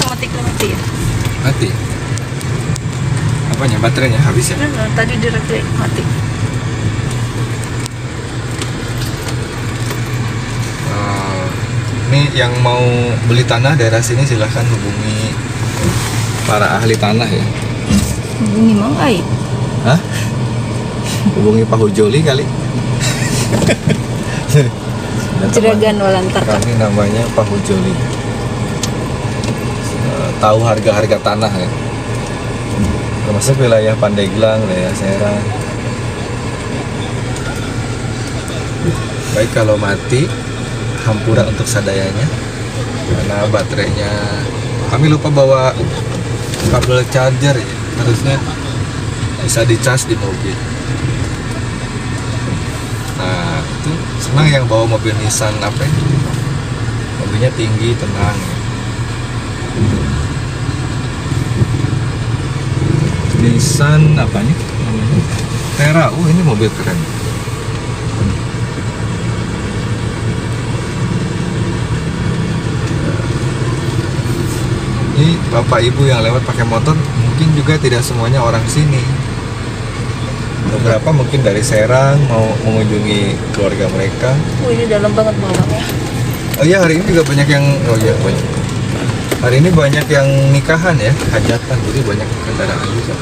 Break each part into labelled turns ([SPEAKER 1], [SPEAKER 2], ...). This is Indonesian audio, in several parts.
[SPEAKER 1] otomatis mati ya?
[SPEAKER 2] Mati. Apanya? Baterainya habis ya?
[SPEAKER 1] Nah, tadi direklek mati.
[SPEAKER 2] Ini yang mau beli tanah daerah sini silahkan hubungi para ahli tanah ya.
[SPEAKER 1] Ini mang ai.
[SPEAKER 2] Hah? Hubungi Pak Hujoli kali.
[SPEAKER 1] Juragan Walantar.
[SPEAKER 2] Kami namanya Pak Hujoli. Tahu harga-harga tanah ya. Termasuk wilayah Pandeglang, wilayah Serang. Baik, kalau mati hampura untuk sadayanya karena baterainya kami lupa bawa kabel charger ya. Harusnya bisa dicas di mobil. Nah itu senang yang bawa mobil Nissan apa ya? Mobilnya tinggi, tenang ya. Nissan apanya? Terra. Ini mobil keren. Ini bapak ibu yang lewat pakai motor mungkin juga tidak semuanya orang sini. Beberapa mungkin dari Serang mau mengunjungi keluarga mereka.
[SPEAKER 1] Ini dalam banget bawahnya.
[SPEAKER 2] Oh iya, hari ini juga banyak yang banyak. Hari ini banyak yang nikahan ya, hajatan, jadi banyak kendaraan juga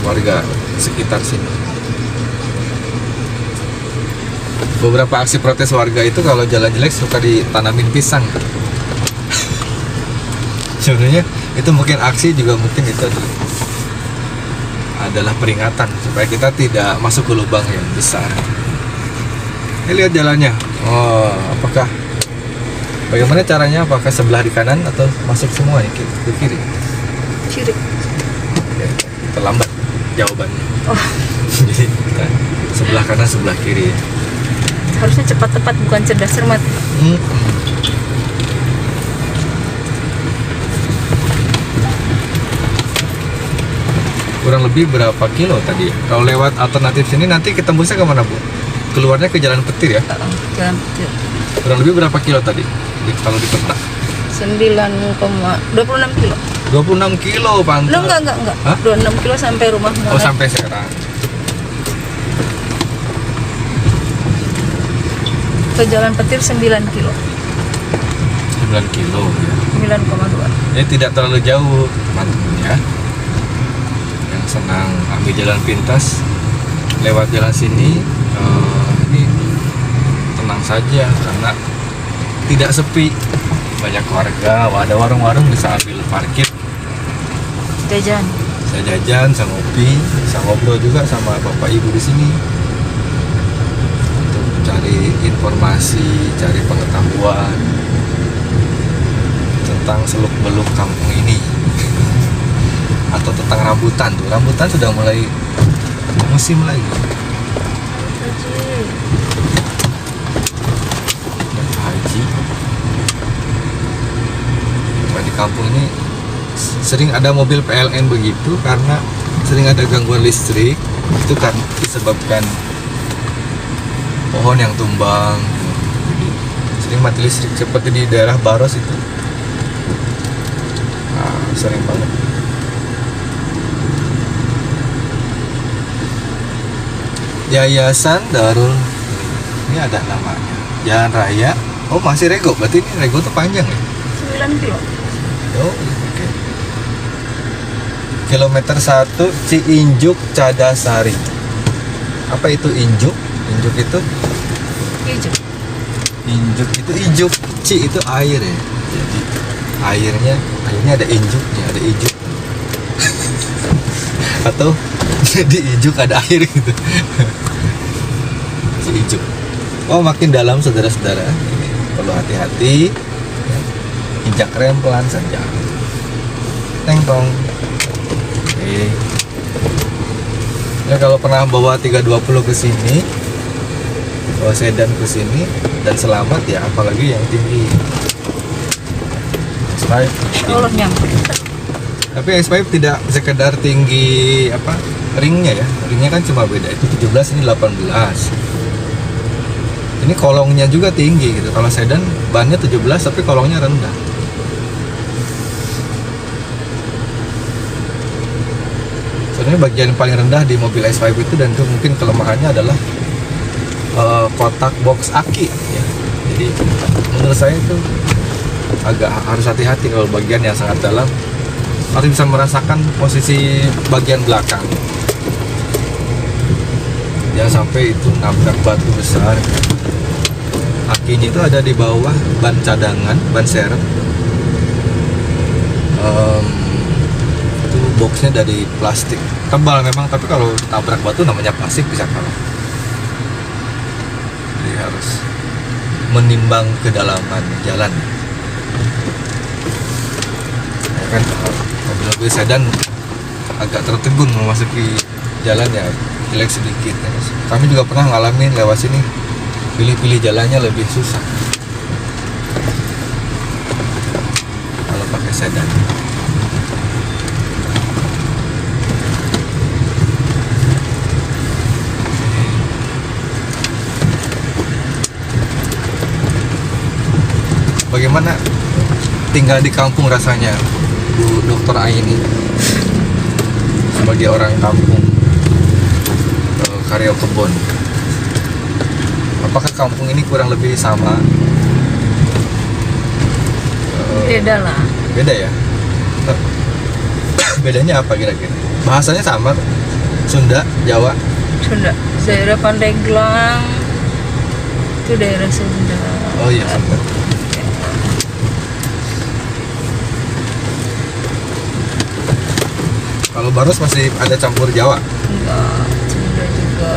[SPEAKER 2] warga sekitar sini. Beberapa aksi protes warga itu kalau jalan jelek suka ditanamin pisang. Sebenarnya itu mungkin aksi juga mungkin itu adalah peringatan supaya kita tidak masuk ke lubang yang besar. Ini lihat jalannya. Oh, apakah bagaimana caranya? Apakah sebelah di kanan atau masuk semua nih ke kiri?
[SPEAKER 1] Kiri.
[SPEAKER 2] Ya, terlambat jawabannya.
[SPEAKER 1] Oh.
[SPEAKER 2] Jadi kita sebelah kanan sebelah kiri.
[SPEAKER 1] Harusnya cepat tepat bukan cerdas cermat.
[SPEAKER 2] Kurang lebih berapa kilo tadi? Kalau lewat alternatif sini nanti kita tembusnya kemana Bu? Keluarnya ke Jalan Petir ya?
[SPEAKER 1] Jalan Petir.
[SPEAKER 2] Kurang lebih berapa kilo tadi? Kalau di peta?
[SPEAKER 1] 26 kilo.
[SPEAKER 2] 26 kilo Pak.
[SPEAKER 1] Lo enggak.
[SPEAKER 2] Hah?
[SPEAKER 1] 26 kilo sampai rumah.
[SPEAKER 2] Oh, sampai Serang.
[SPEAKER 1] Ke Jalan Petir 9 kilo.
[SPEAKER 2] 9 kilo ya.
[SPEAKER 1] 9,2.
[SPEAKER 2] Ini tidak terlalu jauh teman-teman ya. Yang senang ambil jalan pintas lewat jalan sini, ini tenang saja karena tidak sepi, banyak warga, ada warung-warung bisa ambil parkir,
[SPEAKER 1] Jajan.
[SPEAKER 2] bisa jajan, bisa ngopi, bisa ngobrol juga sama bapak ibu di sini untuk cari informasi, cari pengetahuan tentang seluk-beluk kampung ini. Atau tentang rambutan tuh. Rambutan sudah mulai musim lagi. Haji. Di kampung ini sering ada mobil PLN begitu karena sering ada gangguan listrik. Itu kan disebabkan pohon yang tumbang. Jadi sering mati listrik seperti di daerah Baros itu. Nah, sering banget. Yayasan Darul, ini ada namanya, Jalan Raya. Oh, masih Rego, berarti ini Rego tuh panjang ya?
[SPEAKER 1] 9 kilo.
[SPEAKER 2] Oh, oke. Kilometer 1 Ciinjuk Cadasari. Apa itu injuk? Injuk itu?
[SPEAKER 1] Hijau.
[SPEAKER 2] Injuk itu ijuk, Ci itu air ya. Jadi airnya ada injuknya, ada ijuk. Atau di ijuk ada air gitu. Si ijuk. Oh, makin dalam saudara-saudara. Ini perlu hati-hati. Injak rem pelan saja. Teng-tong. Oke. Ya, kalau pernah bawa 320 ke sini, bawa sedan ke sini dan selamat ya, apalagi yang tinggi. X5
[SPEAKER 1] Allah nyampe.
[SPEAKER 2] Tapi X5 tidak sekedar tinggi apa ringnya ya, ringnya kan cuma beda, itu 17 ini 18. Ini kolongnya juga tinggi gitu. Kalau sedan bannya 17 tapi kolongnya rendah. sebenarnya bagian paling rendah di mobil S5 itu, dan itu mungkin kelemahannya adalah kotak box aki ya. Jadi menurut saya itu agak harus hati-hati kalau bagian yang sangat dalam, harus bisa merasakan posisi bagian belakang, jangan sampai itu nabrak batu besar. Akinya itu ada di bawah ban cadangan, ban serep. Itu boxnya dari plastik tebal memang, tapi kalau tabrak batu namanya plastik bisa kalah. Jadi harus menimbang kedalaman jalan. Ya kan, mobil-mobil sedan agak tertegun memasuki jalan ya, jelek sedikit ya. Kami juga pernah ngalamin lewat sini, pilih-pilih jalannya lebih susah kalau pakai sedan. Bagaimana tinggal di kampung rasanya, Bu Dokter Aini, sebagai orang kampung, Karyo Kebon? Apakah kampung ini kurang lebih sama?
[SPEAKER 1] Beda lah.
[SPEAKER 2] Beda ya? Bedanya apa kira-kira? Bahasanya sama? Sunda, Jawa?
[SPEAKER 1] Sunda. Daerah Pandeglang itu daerah Sunda.
[SPEAKER 2] Oh iya, Sunda. Kalau Baros masih ada campur Jawa?
[SPEAKER 1] Enggak, Sunda juga.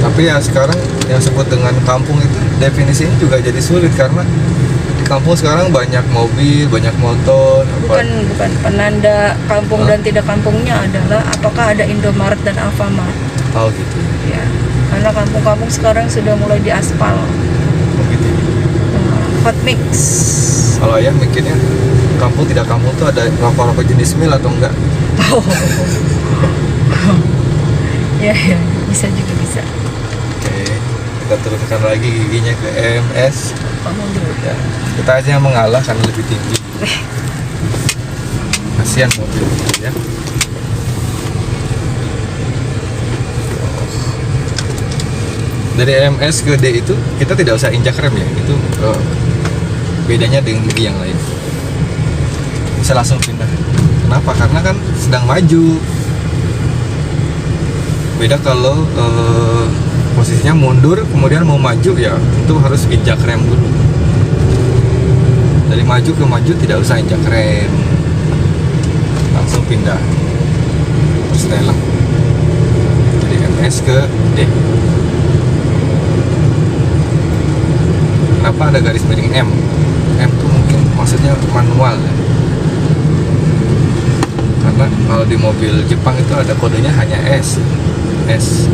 [SPEAKER 2] Tapi ya sekarang yang sebut dengan kampung itu definisinya juga jadi sulit, karena di kampung sekarang banyak mobil, banyak motor.
[SPEAKER 1] Bukan penanda kampung dan tidak kampungnya adalah apakah ada Indomaret dan Alfamart.
[SPEAKER 2] Oh gitu.
[SPEAKER 1] Ya, karena kampung-kampung sekarang sudah mulai diaspal.
[SPEAKER 2] Oh gitu.
[SPEAKER 1] Hot mix.
[SPEAKER 2] Kalau ayah mikirnya kampung tidak kampung tuh ada rokok-rokok jenis mil atau enggak?
[SPEAKER 1] Oh. Ya, bisa juga bisa.
[SPEAKER 2] Oke, kita turunkan lagi giginya ke MS.
[SPEAKER 1] Kamu dulu.
[SPEAKER 2] Ya, kita aja yang mengalah karena lebih tinggi. Kasihan mobil ya. Dari MS ke D itu kita tidak usah injak rem ya, itu bedanya dengan gigi yang lain. Bisa langsung pindah. Kenapa? Karena kan sedang maju. Beda kalau posisinya mundur kemudian mau maju, ya itu harus injak rem dulu. Dari maju ke maju tidak usah injak rem, langsung pindah persetelan dari MS ke D. Kenapa ada garis miring M? M itu mungkin maksudnya manual ya. Karena kalau di mobil Jepang itu ada kodenya hanya S. S.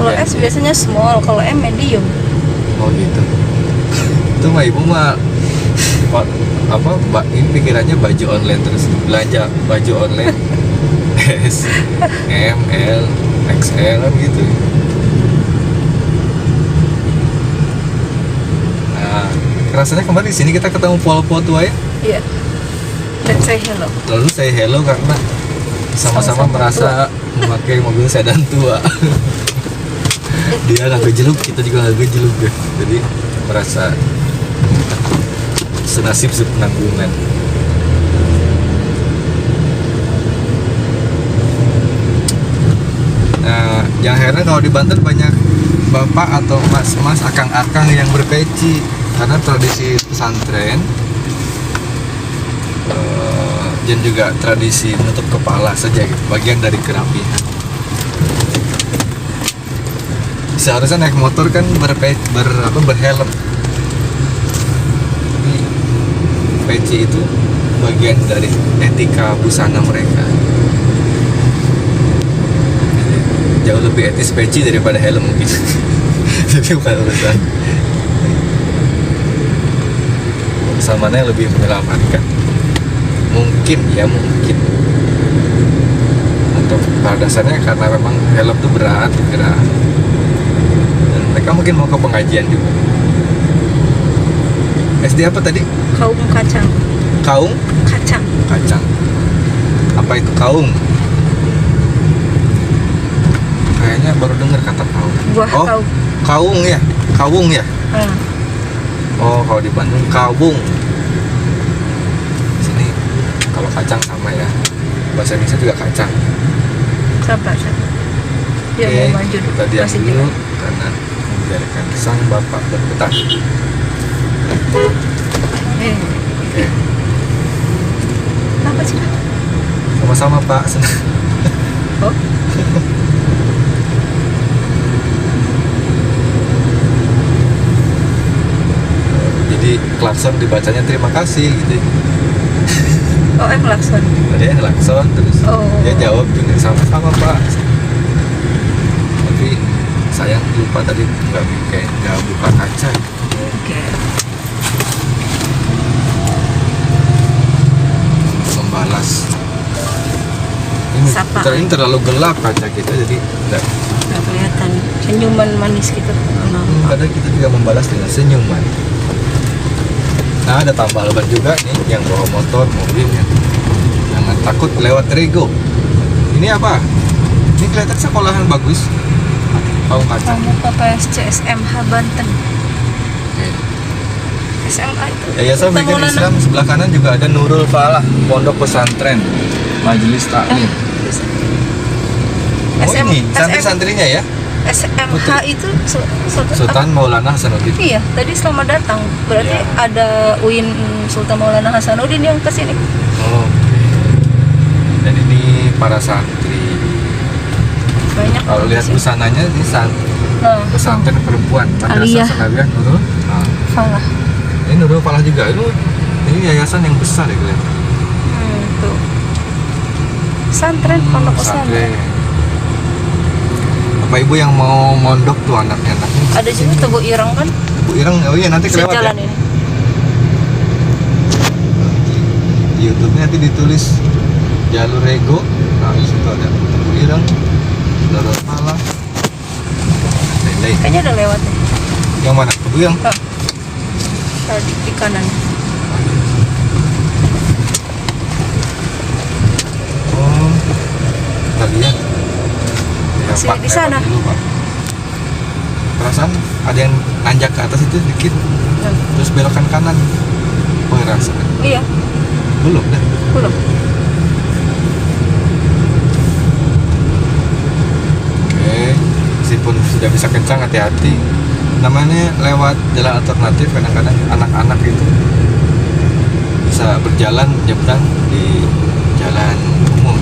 [SPEAKER 1] Kalau
[SPEAKER 2] Ya.
[SPEAKER 1] S biasanya small, kalau M medium.
[SPEAKER 2] Oh gitu. Itu mah ibu mah ini pikirannya baju online, terus belanja baju online S, M, L, XL gitu. Nah, rasanya kemarin di sini kita ketemu Polpo tua ya.
[SPEAKER 1] Iya. Let's say hello.
[SPEAKER 2] Lalu saya hello karena sama-sama merasa memakai mobil sedan tua. Dia nggak gejeluk, kita juga nggak gejeluk ya. Jadi merasa senasib sepenanggungan. Nah, yang heran kalau di Banten banyak bapak atau mas-mas, akang-akang yang berpeci, karena tradisi pesantren dan juga tradisi menutup kepala saja gitu, bagian dari kerapihan. Seharusnya naik motor kan berhelm. Tapi peci itu bagian dari etika busana mereka. Jauh lebih etis peci daripada helm mungkin. Tapi bukan urusan. Urusan mana yang lebih menyelamatkan? Mungkin ya, mungkin. Atau pada dasarnya karena memang helm itu berat. Dan mereka mungkin mau ke pengajian juga. SD apa tadi?
[SPEAKER 1] Kaum Kacang.
[SPEAKER 2] Kaung?
[SPEAKER 1] Kacang.
[SPEAKER 2] Kacang. Apa itu kaung? Kayaknya baru dengar kata kaung.
[SPEAKER 1] Buah
[SPEAKER 2] Oh,
[SPEAKER 1] kaum.
[SPEAKER 2] kaung ya? Kawung ya?
[SPEAKER 1] Hmm.
[SPEAKER 2] Oh, kalau di Bandung kawung. Sini kalau kacang sama ya. Bahasa Indonesia juga kacang.
[SPEAKER 1] Sabar. Ya
[SPEAKER 2] Oke,
[SPEAKER 1] mau maju dulu.
[SPEAKER 2] kita diam
[SPEAKER 1] Masih
[SPEAKER 2] dulu
[SPEAKER 1] jalan.
[SPEAKER 2] karena membiarkan sang bapak berputar. Oke,
[SPEAKER 1] Apa sih? Kak?
[SPEAKER 2] sama-sama Pak. Senang.
[SPEAKER 1] Oh,
[SPEAKER 2] Jadi klakson dibacanya terima kasih gitu.
[SPEAKER 1] oh klakson.
[SPEAKER 2] Ada yang klakson terus
[SPEAKER 1] Oh.
[SPEAKER 2] dia jawab juga sama-sama Pak. Tapi sayang lupa tadi nggak buka kaca.
[SPEAKER 1] Oke.
[SPEAKER 2] Membalas. Ini,
[SPEAKER 1] Sapa.
[SPEAKER 2] ini terlalu gelap kaca kita jadi nggak.
[SPEAKER 1] Nggak kelihatan. Senyuman manis gitu.
[SPEAKER 2] Kadang kita juga membalas dengan senyuman. Nah, ada tambal ban juga nih yang bawa motor, mobil ya. Jangan takut lewat Rego. Ini apa? Ini kelihatan sekolahan bagus. Kaum kacang.
[SPEAKER 1] Kamu ke PSC SMH Banten.
[SPEAKER 2] Oke.
[SPEAKER 1] SMA itu.
[SPEAKER 2] Yayasan Pendidikan
[SPEAKER 1] Maulana.
[SPEAKER 2] Islam sebelah kanan juga ada Nurul Falah, Pondok Pesantren, Majelis Taklim. Oh ini santri-santrinya ya?
[SPEAKER 1] SMH
[SPEAKER 2] Putri.
[SPEAKER 1] itu
[SPEAKER 2] Sultan Maulana Hasanuddin.
[SPEAKER 1] Iya, tadi selamat datang. Berarti
[SPEAKER 2] Iya.
[SPEAKER 1] ada UIN Sultan Maulana Hasanuddin yang kesini.
[SPEAKER 2] Oh, oke. Dan ini para santri.
[SPEAKER 1] Banyak.
[SPEAKER 2] Kalau lihat busananya ini
[SPEAKER 1] Nah,
[SPEAKER 2] pesantren perempuan Madrasah
[SPEAKER 1] Aliyah.
[SPEAKER 2] Sanawiyah Nurul. Nah,
[SPEAKER 1] Falah.
[SPEAKER 2] ini Nurul Falah juga. Ini yayasan yang besar ya kelihatan.
[SPEAKER 1] Tuh. Pesantren, pondok pesantren.
[SPEAKER 2] Pesantren. Bapak Ibu yang mau mondok tuh anaknya.
[SPEAKER 1] Ada juga tuh Bu Ireng kan?
[SPEAKER 2] Bu Ireng, oh iya nanti kelewat ya.
[SPEAKER 1] Sejalan ini.
[SPEAKER 2] Di YouTube-nya nanti ditulis jalur Rego. Nah, di situ ada Bu Ireng, Nurul Falah. Lain-lain.
[SPEAKER 1] Kayaknya udah lewat deh.
[SPEAKER 2] Yang mana? Bu Ireng.
[SPEAKER 1] Hah. Tadi di kanan.
[SPEAKER 2] Oh, kita lihat. Ya,
[SPEAKER 1] Masih
[SPEAKER 2] Pak,
[SPEAKER 1] di
[SPEAKER 2] lewat
[SPEAKER 1] sana.
[SPEAKER 2] dulu, Pak. Perasaan ada yang nanjak ke atas itu dikit,
[SPEAKER 1] Nah,
[SPEAKER 2] terus belokan kanan. Oh, rasa.
[SPEAKER 1] iya,
[SPEAKER 2] Belum dah.
[SPEAKER 1] belum.
[SPEAKER 2] Oke, meskipun sudah bisa kencang, hati-hati. Namanya lewat jalan alternatif, kadang-kadang anak-anak itu bisa berjalan nyebrang di jalan umum.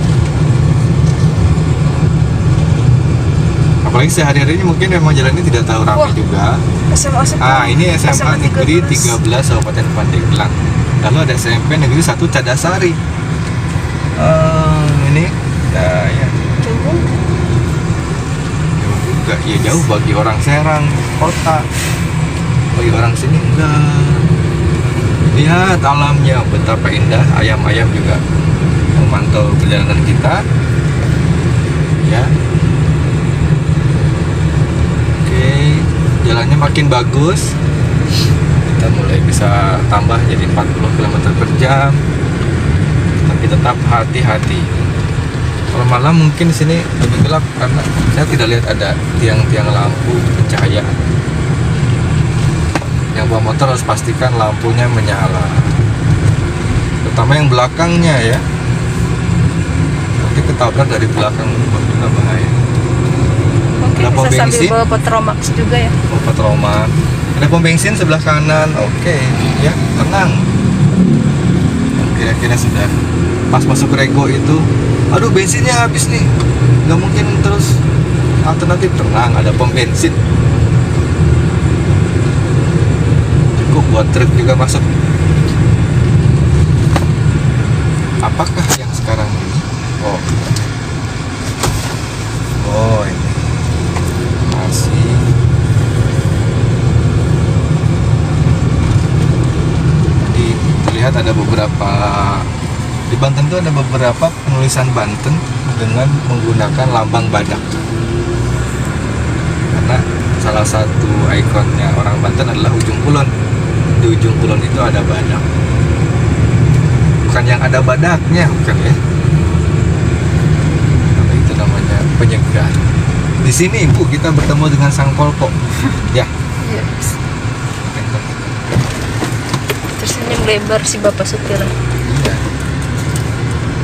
[SPEAKER 2] Apalagi sehari-hari ini mungkin memang jalan ini tidak terlalu ramai
[SPEAKER 1] Wah.
[SPEAKER 2] juga.
[SPEAKER 1] SMA
[SPEAKER 2] Ini SMA Negeri 13 Kabupaten Pandeglang. Lalu ada SMP Negeri 1 Cadasari. Ini ya
[SPEAKER 1] Jauh.
[SPEAKER 2] jauh juga. Ya jauh bagi orang Serang kota. Bagi orang sini enggak. Lihat alamnya betapa indah. Ayam-ayam juga memantau perjalanan kita. Ya. Oke, jalannya makin bagus. Kita mulai bisa tambah jadi 40 km per jam. Tapi tetap hati-hati. Kalau malam mungkin di sini lebih gelap karena saya tidak lihat ada tiang-tiang lampu pencahayaan. Yang bawa motor harus pastikan lampunya menyala. Terutama yang belakangnya ya. Nanti ketabrak dari belakang juga bahaya.
[SPEAKER 1] Mungkin
[SPEAKER 2] Ada pom
[SPEAKER 1] bisa sambil
[SPEAKER 2] bensin?
[SPEAKER 1] bawa Petromax juga ya.
[SPEAKER 2] Oh, Petromax. Ada pom bensin sebelah kanan. Oke, ya, tenang. Kira-kira sudah pas masuk Rego itu, aduh bensinnya habis nih. Nggak mungkin terus alternatif. Tenang, ada pom bensin. Cukup buat truk juga masuk. Apakah yang sekarang ini? Oh, ini masih. Jadi terlihat ada beberapa di Banten itu ada beberapa penulisan Banten dengan menggunakan lambang badak. Karena salah satu ikonnya orang Banten adalah ujung kulon. di ujung kulon itu ada badak. Bukan yang ada badaknya, bukan ya. Apa itu namanya? Penyegar. Di sini Ibu kita bertemu dengan sang polpo. Ya.
[SPEAKER 1] Iya. Tersenyum lebar si bapak supir
[SPEAKER 2] Iya.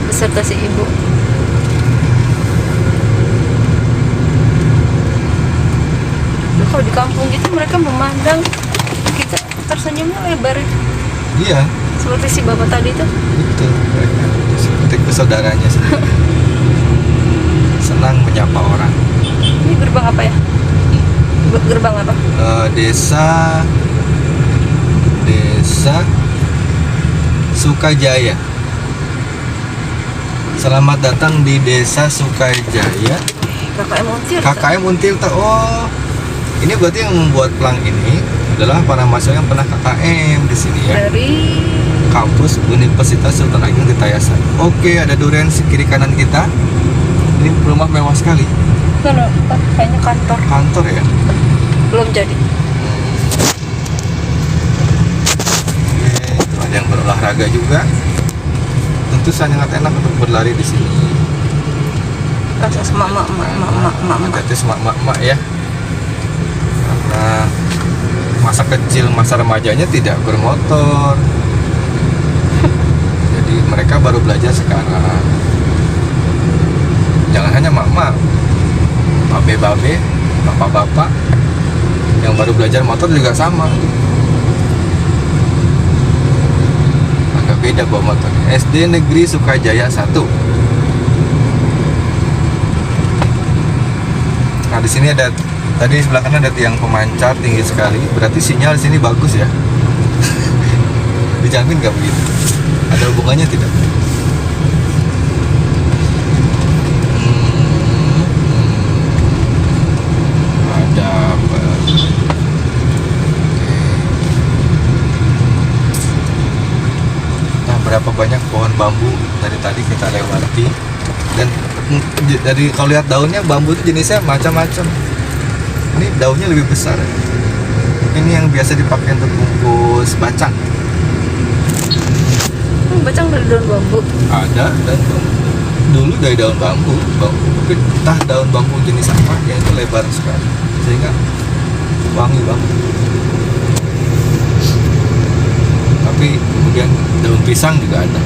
[SPEAKER 1] beserta si ibu. Loh, kalau di kampung gitu mereka memandang kita tersenyumnya lebar
[SPEAKER 2] Iya,
[SPEAKER 1] seperti si bapak tadi tuh.
[SPEAKER 2] betul. Mereka seperti saudaranya sendiri. Senang menyapa orang.
[SPEAKER 1] Ini gerbang apa ya? Gerbang apa?
[SPEAKER 2] Desa Sukajaya. Selamat datang di Desa Sukajaya.
[SPEAKER 1] KKM Untir.
[SPEAKER 2] KKM Until. Oh, ini berarti yang membuat pelang ini adalah para mahasiswa yang pernah KKM di sini ya.
[SPEAKER 1] Dari
[SPEAKER 2] Kampus Universitas Sultan Ageng di Tayasan. Oke, ada durian di kiri kanan kita. Ini rumah mewah sekali.
[SPEAKER 1] kayaknya
[SPEAKER 2] Kantor ya.
[SPEAKER 1] belum jadi.
[SPEAKER 2] Oke, ada yang berolahraga juga. Tentu sangat enak untuk berlari di sini.
[SPEAKER 1] Rasa semak-mak.
[SPEAKER 2] Hati-hati semak-mak ya. Karena masa kecil, masa remajanya tidak bermotor. Jadi mereka baru belajar sekarang. Jangan hanya mak-mak, babe-babe, bapak-bapak yang baru belajar motor juga sama. Agak beda bawa motor. SD Negeri Sukajaya 1. Nah, di sini ada tadi sebelah kanan ada tiang pemancar tinggi sekali. Berarti sinyal di sini bagus ya. Dijamin nggak begitu? Ada hubungannya tidak? Ada apa? Nah, berapa banyak pohon bambu dari tadi kita lewati. Dan dari kalau lihat daunnya, bambu itu jenisnya macam-macam. Ini daunnya lebih besar. Ini yang biasa dipakai untuk bungkus bacang.
[SPEAKER 1] Bacang dari daun bambu.
[SPEAKER 2] Ada dan dulu dari daun bambu, tapi entah daun bambu jenis apa yang itu lebar sekali sehingga wangi banget. Tapi kemudian daun pisang juga ada.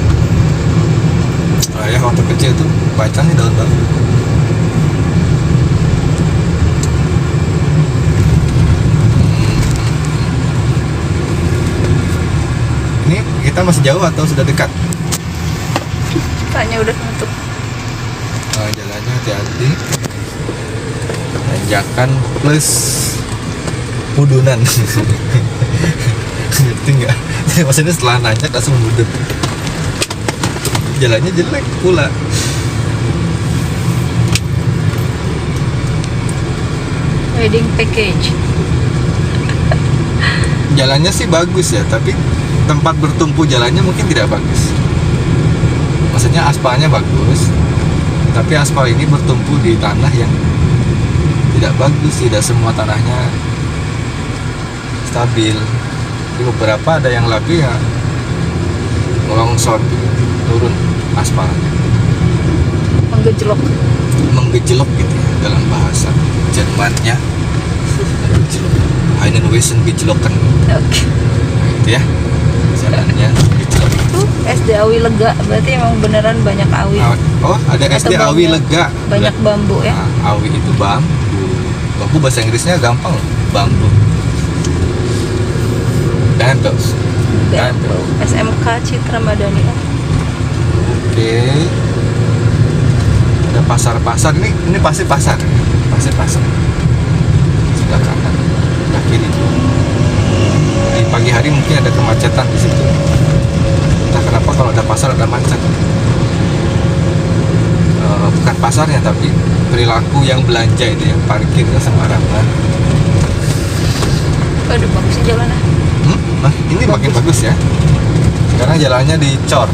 [SPEAKER 2] Ayah waktu kecil tuh bacang nih daun bambu. Ini kita masih jauh atau sudah dekat?
[SPEAKER 1] Kayaknya udah tutup.
[SPEAKER 2] Jalannya hati-hati. Tanjakan plus mudunan. Ngerti nggak? Maksudnya setelah nanjak langsung mudun. Jalannya jelek pula.
[SPEAKER 1] Wedding package.
[SPEAKER 2] Jalannya sih bagus ya, tapi tempat bertumpu jalannya mungkin tidak bagus. Maksudnya aspalnya bagus, tapi aspal ini bertumpu di tanah yang tidak bagus. Tidak semua tanahnya stabil. Di beberapa ada yang lagi ya longsor, turun aspalnya, menggejlok gitu ya, dalam bahasa Jermannya. Einen Wesen gejloken.
[SPEAKER 1] Oke.
[SPEAKER 2] Nah, itu ya jalannya gejlok. itu.
[SPEAKER 1] SD Awi Lega, berarti emang beneran banyak awi.
[SPEAKER 2] Oh, ada
[SPEAKER 1] Atau
[SPEAKER 2] SD Awi Lega.
[SPEAKER 1] Banyak bambu ya.
[SPEAKER 2] Nah, awi itu bambu. Bambu bahasa Inggrisnya gampang, bambu. Bamboos.
[SPEAKER 1] Bambu. SMK Citra Madani.
[SPEAKER 2] Oke. Ada pasar-pasar. Ini pasti pasar. Pasti pasar. Sebelah kanan, sebelah kiri. Di pagi hari mungkin ada kemacetan di situ. Entah kenapa kalau ada pasar ada macet. Bukan pasarnya tapi perilaku yang belanja itu ya, parkirnya sembarangan.
[SPEAKER 1] Waduh, bagus sih jalannya.
[SPEAKER 2] Nah, ini makin bagus ya. Sekarang jalannya dicor.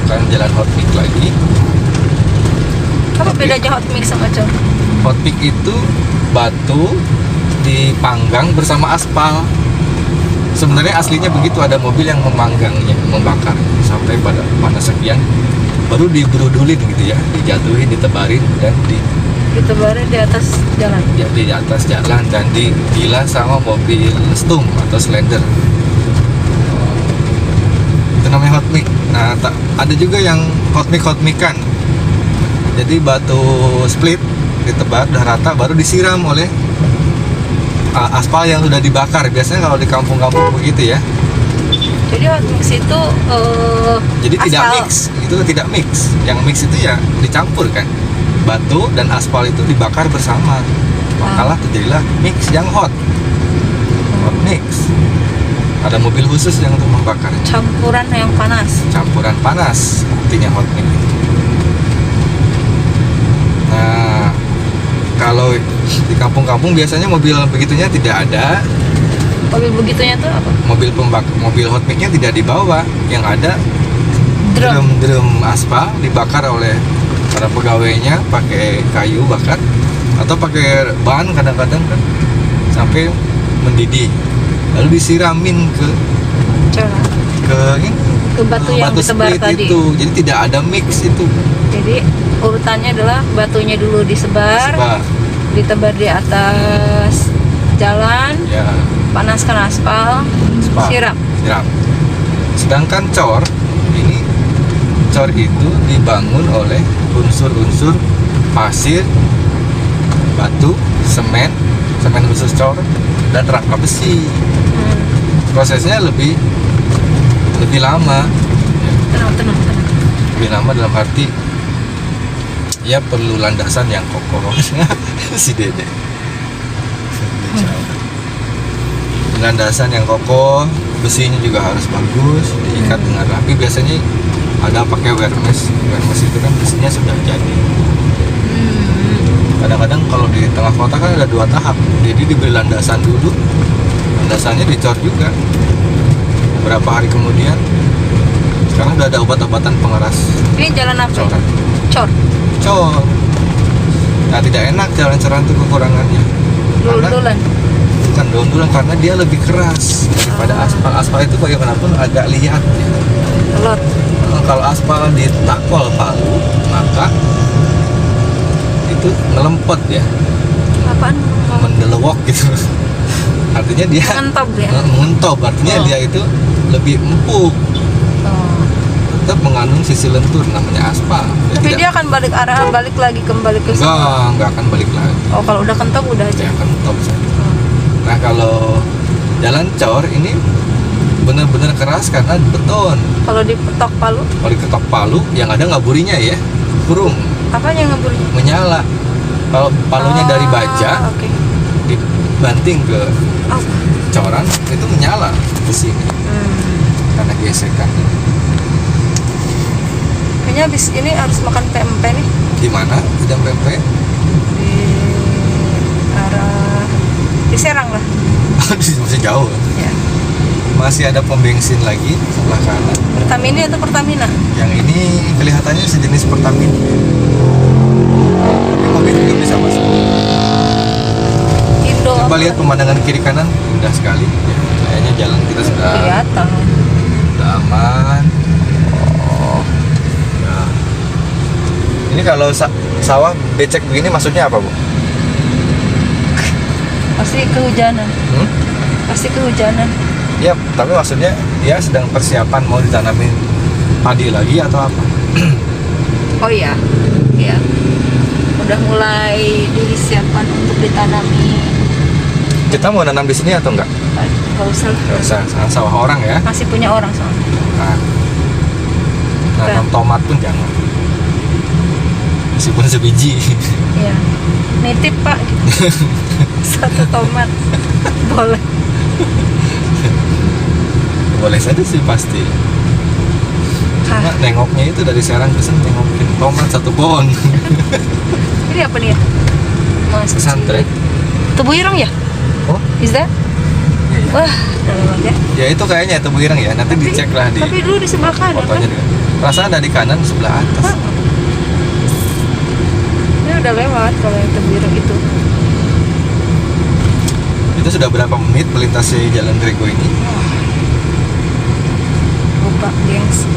[SPEAKER 2] Bukan jalan hot mix lagi.
[SPEAKER 1] Apa bedanya hot mix sama cor?
[SPEAKER 2] Hot mix itu batu dipanggang bersama aspal. Sebenarnya aslinya begitu, ada mobil yang memanggangnya, membakar sampai pada panas sekian, baru diberudulin gitu ya, dijatuhin, ditebarin dan
[SPEAKER 1] Ditebarin di atas jalan.
[SPEAKER 2] di atas jalan dan digilas sama mobil stum atau slender. Itu namanya hot mix. Nah, ada juga yang hot mix-an. Jadi batu split ditebar udah rata baru disiram oleh aspal yang sudah dibakar. Biasanya kalau di kampung-kampung begitu ya.
[SPEAKER 1] Jadi hot mix itu
[SPEAKER 2] Jadi tidak
[SPEAKER 1] aspal.
[SPEAKER 2] mix, itu tidak mix. Yang mix itu ya dicampur kan. Batu dan aspal itu dibakar bersama. Makalah terjadilah mix yang hot. Hot mix. Ada mobil khusus yang untuk membakar.
[SPEAKER 1] Campuran yang panas.
[SPEAKER 2] Campuran panas, artinya hot mix. Nah, kalau di kampung-kampung biasanya mobil begitunya tidak ada.
[SPEAKER 1] Mobil begitunya tuh apa?
[SPEAKER 2] Mobil hot mix-nya tidak dibawa. Yang ada
[SPEAKER 1] Drum.
[SPEAKER 2] drum aspal dibakar oleh para pegawainya pakai kayu bakar atau pakai ban kadang-kadang kan sampai mendidih. Lalu disiramin ke
[SPEAKER 1] Jalan.
[SPEAKER 2] ini
[SPEAKER 1] Ke batu yang ditebar
[SPEAKER 2] split
[SPEAKER 1] tadi.
[SPEAKER 2] itu. Jadi tidak ada mix itu.
[SPEAKER 1] Jadi urutannya adalah batunya dulu disebar,
[SPEAKER 2] Sebab
[SPEAKER 1] ditebar di atas jalan,
[SPEAKER 2] ya
[SPEAKER 1] panaskan aspal,
[SPEAKER 2] aspal.
[SPEAKER 1] siram.
[SPEAKER 2] Sedangkan cor itu dibangun oleh unsur-unsur pasir, batu, semen khusus cor dan rangka besi. Prosesnya lebih lama.
[SPEAKER 1] Tenang.
[SPEAKER 2] Lebih lama dalam arti ya perlu landasan yang kokoh. Si Dede. Landasan yang kokoh, besinya juga harus bagus, diikat dengan rapi. Biasanya ada pakai wermes itu kan besinya sudah jadi. Kadang-kadang kalau di tengah kota kan ada 2 tahap, jadi diberi landasan dulu, landasannya dicor juga. Beberapa hari kemudian, sekarang udah ada obat-obatan pengeras
[SPEAKER 1] Ini jalan apa?
[SPEAKER 2] coran.
[SPEAKER 1] Cor.
[SPEAKER 2] Cor. Nah, tidak enak jalan-coran itu kekurangannya.
[SPEAKER 1] Dululan.
[SPEAKER 2] Bukan dondulan, karena dia lebih keras daripada aspal. Aspal itu bagaimanapun agak liat ya.
[SPEAKER 1] Telot.
[SPEAKER 2] Kalau aspal ditakol palu, maka itu ngelempet ya,
[SPEAKER 1] Apaan?
[SPEAKER 2] mendelewok gitu. Artinya dia
[SPEAKER 1] Mengentob ya?
[SPEAKER 2] mengentob, artinya
[SPEAKER 1] Oh.
[SPEAKER 2] dia itu lebih empuk,
[SPEAKER 1] Oh.
[SPEAKER 2] tetap mengandung sisi lentur namanya aspal.
[SPEAKER 1] Tapi dia akan balik arah, kembali ke situ.
[SPEAKER 2] enggak akan balik lagi.
[SPEAKER 1] Oh, kalau udah kentob udah aja.
[SPEAKER 2] Dia akan top saja. Nah, kalau jalan cor ini benar-benar keras karena beton.
[SPEAKER 1] Kalau dipetok palu,
[SPEAKER 2] Kalau diketok palu, yang ada ngaburinya ya, kurung,
[SPEAKER 1] apanya yang ngebunuhnya?
[SPEAKER 2] menyala. Kalau palunya dari baja,
[SPEAKER 1] Oke.
[SPEAKER 2] dibanting ke
[SPEAKER 1] Oh.
[SPEAKER 2] coran, itu menyala besi karena gesekan.
[SPEAKER 1] Kayaknya habis ini harus makan PMP nih
[SPEAKER 2] Di mana? Di pempek?
[SPEAKER 1] di arah di Serang lah.
[SPEAKER 2] Masih jauh.
[SPEAKER 1] Ya.
[SPEAKER 2] Masih ada pom bensin lagi sebelah kanan.
[SPEAKER 1] Pertamina atau Pertamina?
[SPEAKER 2] Yang ini kelihatannya sejenis Pertamina. Tapi mobil juga bisa masuk.
[SPEAKER 1] Indo.
[SPEAKER 2] Coba lihat pemandangan kiri kanan, indah sekali. Ya, kayaknya jalan kita sudah
[SPEAKER 1] Kelihatan.
[SPEAKER 2] aman. Ya. Ini kalau sawah becek begini maksudnya apa, Bu?
[SPEAKER 1] Pasti kehujanan. Pasti kehujanan.
[SPEAKER 2] Ya, tapi maksudnya dia sedang persiapan mau ditanamin padi lagi atau apa?
[SPEAKER 1] Oh iya. Iya. Udah mulai disiapkan untuk ditanami.
[SPEAKER 2] Kita mau nanam di sini atau enggak?
[SPEAKER 1] Gak usah lah.
[SPEAKER 2] Nggak usah, sawah orang ya.
[SPEAKER 1] Masih punya orang soalnya.
[SPEAKER 2] Nah, nanam tomat pun jangan. Meskipun sebiji.
[SPEAKER 1] Iya. Nitip Pak. Gitu. 1 tomat. Boleh.
[SPEAKER 2] Boleh saja sih pasti. Cuma
[SPEAKER 1] Hah.
[SPEAKER 2] nengoknya itu dari Serang ke sini nengokin tomat 1 pohon.
[SPEAKER 1] Ini apa nih ya? Masjid.
[SPEAKER 2] Pesantren.
[SPEAKER 1] Tebu Ireng ya?
[SPEAKER 2] Oh,
[SPEAKER 1] Is that?
[SPEAKER 2] iya, iya.
[SPEAKER 1] Wah, dalam ya.
[SPEAKER 2] Ya itu kayaknya itu Ireng ya. Nanti dicek lah di
[SPEAKER 1] Tapi dulu di sebelah kanan kan?
[SPEAKER 2] fotonya. Perasaan ada di kanan sebelah atas.
[SPEAKER 1] Hah? Ini udah lewat kalau yang Tebu Ireng itu.
[SPEAKER 2] Ini Itu sudah berapa menit melintasi Jalan Grego ini?
[SPEAKER 1] Lupa, gengs.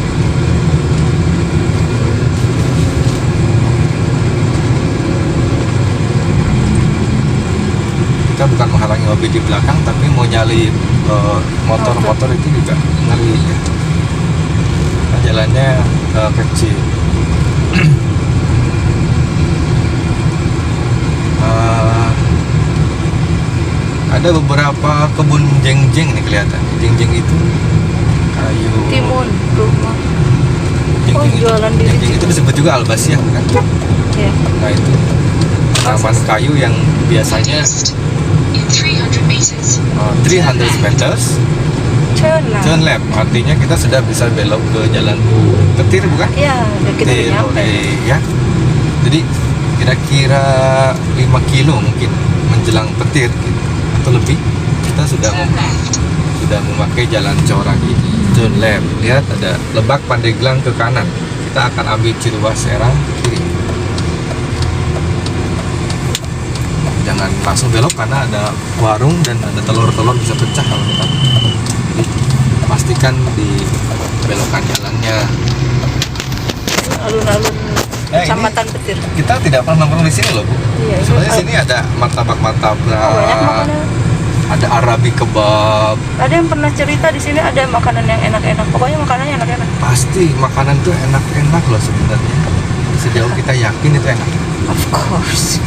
[SPEAKER 2] Kita bukan menghalangi mobil di belakang, tapi mau nyali motor-motor itu juga ngeri ya. Nah, jalannya kecil. Ada beberapa kebun jeng-jeng nih kelihatan. Jeng-jeng itu kayu.
[SPEAKER 1] Timun, rumah.
[SPEAKER 2] Jeng-jeng itu,
[SPEAKER 1] jualan di
[SPEAKER 2] jeng-jeng itu
[SPEAKER 1] situ.
[SPEAKER 2] disebut juga albasiah kan?
[SPEAKER 1] Ya.
[SPEAKER 2] Nah itu tanaman kayu yang biasanya
[SPEAKER 3] In 300 meters,
[SPEAKER 2] 300 meters turn left, artinya kita sudah bisa belok ke jalan petir bukan?
[SPEAKER 1] Ya, udah kita udah nyampe.
[SPEAKER 2] Boleh ya. Jadi kira-kira 5 kilo mungkin menjelang petir gitu, atau lebih kita sudah
[SPEAKER 3] turn left.
[SPEAKER 2] sudah memakai jalan corak ini. Turn left, lihat ada Lebak Pandeglang ke kanan. Kita akan ambil Ciruas Serang kiri. Jangan langsung belok karena ada warung dan ada telur-telur bisa pecah kalau kita. Jadi, pastikan di belokan jalannya.
[SPEAKER 1] Alun-alun
[SPEAKER 2] Ini
[SPEAKER 1] Kecamatan Petir.
[SPEAKER 2] kita tidak pernah nongkrong di sini loh, Bu.
[SPEAKER 1] Iya, ini
[SPEAKER 2] Sebenarnya sini ada martabak-martabak,
[SPEAKER 1] banyak makanan.
[SPEAKER 2] ada Arabi kebab.
[SPEAKER 1] Ada yang pernah cerita di sini ada makanan yang enak-enak. Pokoknya makanannya enak-enak.
[SPEAKER 2] Pasti makanan tuh enak-enak loh sebenarnya. Sejauh kita yakin itu enak.
[SPEAKER 1] Of course.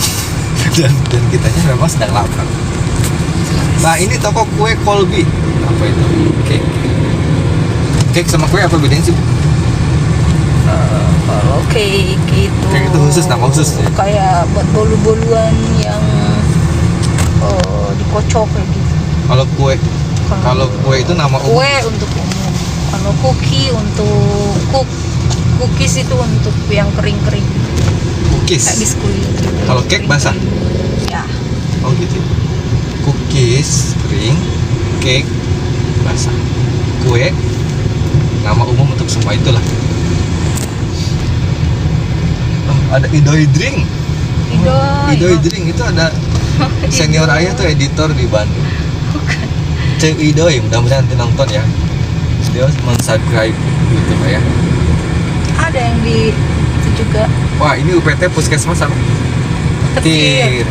[SPEAKER 2] dan kitanya memang sedang lapar. Nah ini toko kue Colby. Apa itu? Cake. Cake sama kue apa bedanya sih, Bu?
[SPEAKER 1] Kalau cake itu.
[SPEAKER 2] Cake itu khusus, nama khusus ya?
[SPEAKER 1] Kayak buat bolu-boluan yang dikocok kayak gitu.
[SPEAKER 2] Kalau kue itu nama umum.
[SPEAKER 1] Kue untuk umum. Kalau cookie untuk cookies itu untuk yang kering-kering.
[SPEAKER 2] Cookies.
[SPEAKER 1] Kayak biskuit.
[SPEAKER 2] Kalau cake basah?
[SPEAKER 1] Ya.
[SPEAKER 2] Oh gitu. Cookies kering, cake basah. Kue nama umum untuk semua itulah. Oh, ada Idoi Drink. Idoi Drink itu ada senior ayah tuh editor di Bandung. Cek Idoi, mudah-mudahan nanti nonton ya. Dia men-subscribe YouTube ya.
[SPEAKER 1] Ada yang di itu juga.
[SPEAKER 2] Wah, ini UPT Puskesmas apa?
[SPEAKER 1] Petir.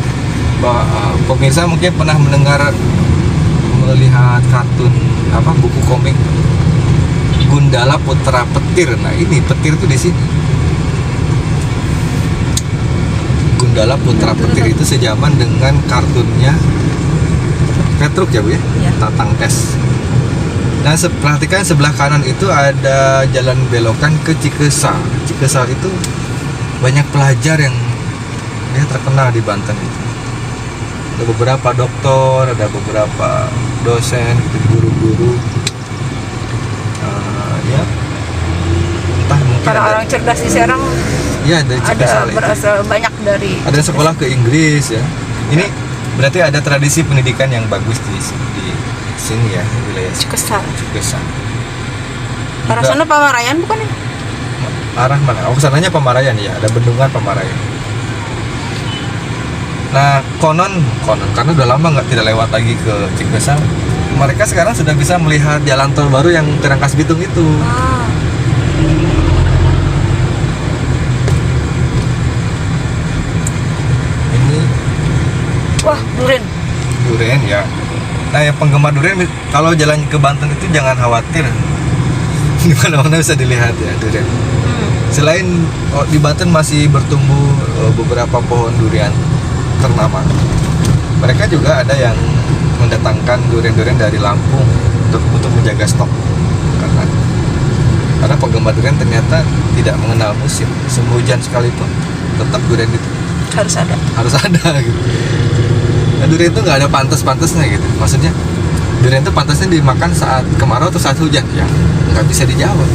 [SPEAKER 2] Pemirsa mungkin pernah mendengar melihat kartun apa buku komik Gundala Putra Petir. Nah, ini petir tuh di sini. Gundala Putra Petir itu sejaman dengan kartunnya Petruk ya, Bu ya?
[SPEAKER 1] Iya.
[SPEAKER 2] Tatang S. Nah, perhatikan sebelah kanan itu ada jalan belokan ke Cikesa. Cikesa itu banyak pelajar yang dia terkenal di Banten itu. Ada beberapa dokter, ada beberapa dosen, gitu, guru-guru. Ya, entah mungkin
[SPEAKER 1] Para
[SPEAKER 2] ada,
[SPEAKER 1] orang cerdas di Serang
[SPEAKER 2] ya dari Cikesa
[SPEAKER 1] ada
[SPEAKER 2] itu.
[SPEAKER 1] berasal banyak dari.
[SPEAKER 2] Ada sekolah ke Inggris ya. Ini berarti ada tradisi pendidikan yang bagus di sini ya, wilayah
[SPEAKER 1] Cikesar.
[SPEAKER 2] Cikesa.
[SPEAKER 1] Arah
[SPEAKER 2] Juga-
[SPEAKER 1] sana Pamarayan bukan ya?
[SPEAKER 2] Arah mana? Oh, kesananya Pamarayan ya, ada bendungan Pamarayan. Nah, konon karena udah lama tidak lewat lagi ke Cikesa, mereka sekarang sudah bisa melihat jalan tol baru yang ke Rangkas Bitung itu.
[SPEAKER 1] Ah,
[SPEAKER 2] Ini
[SPEAKER 1] wah, durian.
[SPEAKER 2] durian ya. Nah, yang penggemar durian kalau jalan ke Banten itu jangan khawatir. Di mana-mana bisa dilihat ya durian. Selain di Banten masih bertumbuh beberapa pohon durian ternama, mereka juga ada yang mendatangkan durian-durian dari Lampung untuk menjaga stok. Karena penggemar durian ternyata tidak mengenal musim. Musim hujan sekalipun tetap durian itu harus ada gitu. Nah, durian itu nggak ada pantas-pantasnya gitu. Maksudnya durian itu pantasnya dimakan saat kemarau atau saat hujan ya nggak bisa dijawab.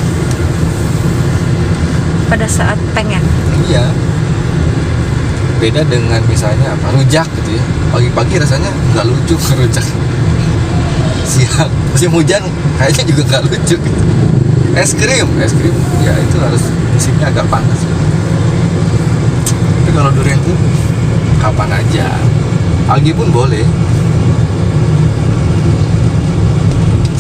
[SPEAKER 1] Pada saat pengen.
[SPEAKER 2] Iya. Beda dengan misalnya apa rujak gitu ya. Pagi-pagi rasanya nggak lucu rujak. Siang musim hujan kayaknya juga nggak lucu gitu. Es krim ya itu harus musimnya agak panas. Tapi kalau durian tuh kapan aja. Pagi pun boleh.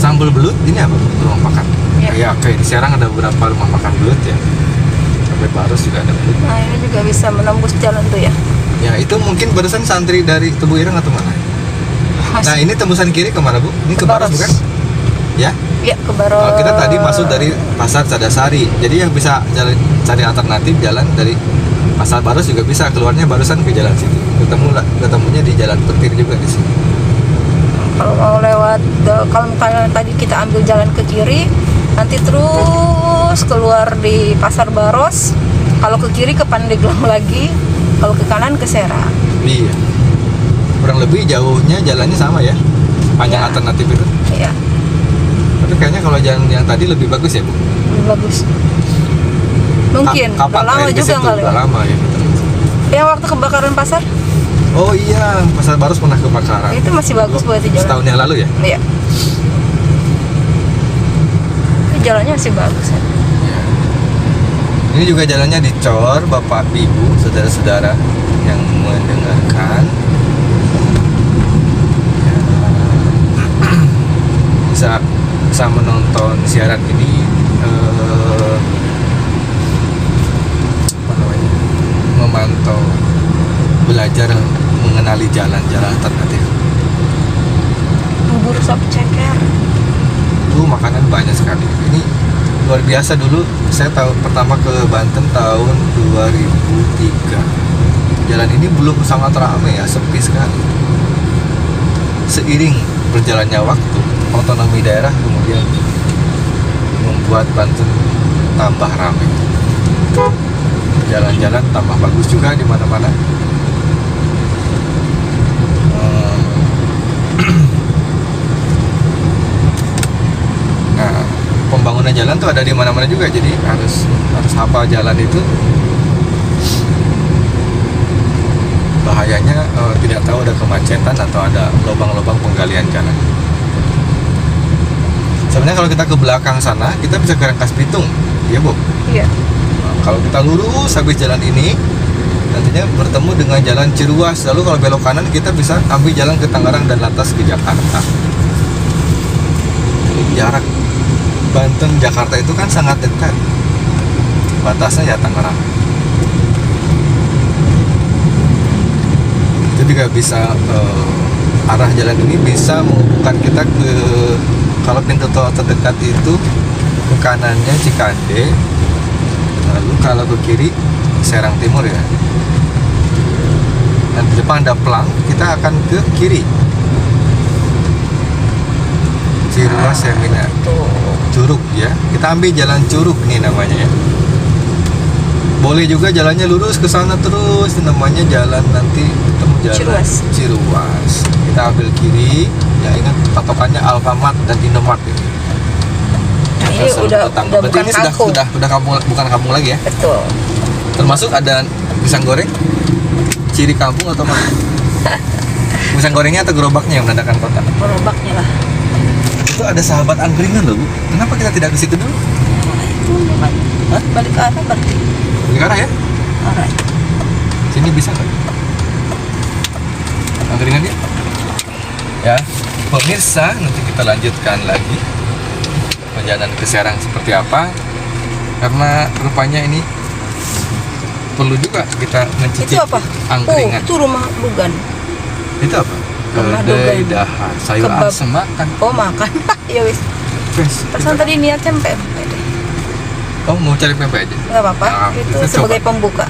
[SPEAKER 2] Sambal belut ini apa? Rumah makan.
[SPEAKER 1] Ya.
[SPEAKER 2] Kayak di Serang ada beberapa rumah makan belut ya. Sampai Baros juga ada belut.
[SPEAKER 1] Nah ini juga bisa menembus jalan tuh ya.
[SPEAKER 2] Ya itu mungkin barusan santri dari Tebu Ireng atau mana? Nah ini tembusan kiri kemana Bu? Ini ke Baros bukan? Ya?
[SPEAKER 1] Ya ke Baros.
[SPEAKER 2] Oh, kita tadi masuk dari Pasar Cadasari. Jadi yang bisa cari alternatif jalan dari Pasar Baros juga bisa, keluarnya barusan ke jalan situ. Ketemunya di Jalan Petir juga di sini.
[SPEAKER 1] Kalau mau lewat, kalau misalnya tadi kita ambil jalan ke kiri, nanti terus keluar di Pasar Baros. Kalau ke kiri ke Pandeglang lagi, kalau ke kanan ke Serang.
[SPEAKER 2] Iya. Kurang lebih jauhnya jalannya sama ya. Panjang
[SPEAKER 1] Ya.
[SPEAKER 2] alternatif itu.
[SPEAKER 1] Iya,
[SPEAKER 2] Tapi kayaknya kalau jalan yang tadi lebih bagus ya Bu.
[SPEAKER 1] lebih bagus. Mungkin.
[SPEAKER 2] Kapan
[SPEAKER 1] Udah lama
[SPEAKER 2] terakhir ke
[SPEAKER 1] juga
[SPEAKER 2] situ?
[SPEAKER 1] nggak
[SPEAKER 2] Udah
[SPEAKER 1] lewat.
[SPEAKER 2] lama ya. Betul.
[SPEAKER 1] Yang waktu kebakaran pasar,
[SPEAKER 2] Oh iya, Pasar Baros pernah kebakaran.
[SPEAKER 1] itu masih bagus buat di jalan.
[SPEAKER 2] Setahun yang lalu ya.
[SPEAKER 1] Iya. Ini jalannya masih bagus ya.
[SPEAKER 2] Ini juga jalannya dicor, Bapak Ibu, saudara-saudara yang mendengarkan. Ya. bisa menonton siaran ini apa namanya, memantau, belajar mengenali jalan-jalan alternatif.
[SPEAKER 1] Bubur sop ceker.
[SPEAKER 2] Makanan banyak sekali. Ini luar biasa. Dulu saya tahu pertama ke Banten tahun 2003. Jalan ini belum sangat ramai ya, sepi sekali. Seiring berjalannya waktu, otonomi daerah kemudian membuat Banten tambah ramai. Jalan-jalan tambah bagus juga di mana-mana. Nah, pembangunan jalan tuh ada di mana-mana juga, jadi harus hafal jalan itu. Bahayanya tidak tahu ada kemacetan atau ada lubang-lubang penggalian jalan. Sebenarnya kalau kita ke belakang sana, kita bisa ke Rangkas Bitung, iya Bu.
[SPEAKER 1] Iya.
[SPEAKER 2] Nah, kalau kita lurus habis jalan ini, nantinya bertemu dengan jalan Ciruas. Lalu kalau belok kanan kita bisa ambil jalan ke Tangerang dan lantas ke Jakarta. Jarak Banten Jakarta itu kan sangat dekat. Batasnya ya Tangerang. Itu juga bisa arah jalan ini bisa menghubungkan kita ke, kalau pintu tol terdekat itu ke kanannya Cikande, lalu kalau ke kiri Serang Timur ya. Dan di depan ada Plang, kita akan ke kiri. Ciruas Seminar. Curug ya. Kita ambil jalan Curug nih namanya ya. Boleh juga jalannya lurus ke sana terus, namanya jalan nanti ketemu jalan Ciruas. Kita ambil kiri, ya ingat patokannya Alfamart dan Indomart ini.
[SPEAKER 1] Nah, ini udah
[SPEAKER 2] Berarti
[SPEAKER 1] bukan
[SPEAKER 2] ini
[SPEAKER 1] kampung.
[SPEAKER 2] sudah kampung, bukan kampung lagi ya.
[SPEAKER 1] Betul.
[SPEAKER 2] Termasuk ada pisang goreng, ciri kampung atau mana? Pisang gorengnya atau gerobaknya yang menandakan kota?
[SPEAKER 1] Gerobaknya lah.
[SPEAKER 2] Itu ada sahabat angkringan loh Bu. Kenapa kita tidak ke situ dulu?
[SPEAKER 1] Nah, itu
[SPEAKER 2] Hah?
[SPEAKER 1] balik ke arah berarti.
[SPEAKER 2] Balik arah ya?
[SPEAKER 1] Arah.
[SPEAKER 2] Sini bisa nggak? Angkringan ya? Ya, pemirsa, nanti kita lanjutkan lagi perjalanan ke Serang seperti apa. Karena rupanya ini perlu juga kita mencicipi
[SPEAKER 1] Itu apa?
[SPEAKER 2] angkringan.
[SPEAKER 1] Oh, itu rumah Dugan.
[SPEAKER 2] Itu apa?
[SPEAKER 1] Rumah
[SPEAKER 2] Kedai
[SPEAKER 1] Dugan.
[SPEAKER 2] dahar, sayur
[SPEAKER 1] Kebab.
[SPEAKER 2] asem makan.
[SPEAKER 1] Oh, makan. Ya wis.
[SPEAKER 2] Fresh.
[SPEAKER 1] Perasaan tadi niatnya pempek deh.
[SPEAKER 2] Oh, mau cari pempek aja?
[SPEAKER 1] Nggak apa-apa.
[SPEAKER 2] Nah,
[SPEAKER 1] Itu
[SPEAKER 2] kita
[SPEAKER 1] sebagai
[SPEAKER 2] coba.
[SPEAKER 1] pembuka.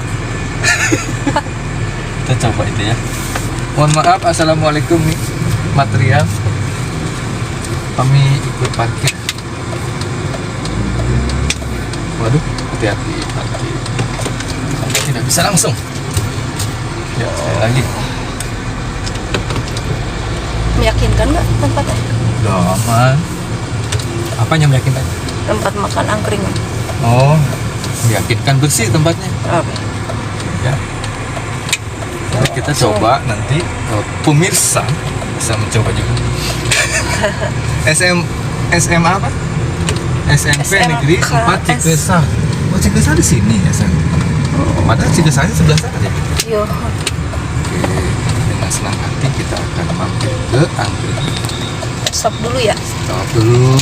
[SPEAKER 2] Kita coba itu ya. Mohon maaf, assalamualaikum nih material. Kami ikut parkir. Waduh, hati-hati parkir. Tidak bisa langsung. Ya, sekali lagi.
[SPEAKER 1] Meyakinkan nggak tempatnya?
[SPEAKER 2] Udah aman. Apanya meyakinkan?
[SPEAKER 1] Tempat makan angkringan.
[SPEAKER 2] Oh, meyakinkan bersih tempatnya.
[SPEAKER 1] Oke.
[SPEAKER 2] Ya. Jadi kita coba nanti pemirsa bisa mencoba juga. SMA apa? SMP
[SPEAKER 1] SMK.
[SPEAKER 2] Negeri 4 Cikesah. Oh, Cikesah di sini ya, San. Padahal Cikesahnya sebelah sana ya.
[SPEAKER 1] Yo.
[SPEAKER 2] Oke, dengan senang hati kita akan mampir ke angkringan.
[SPEAKER 1] stop dulu ya.
[SPEAKER 2] Stop dulu.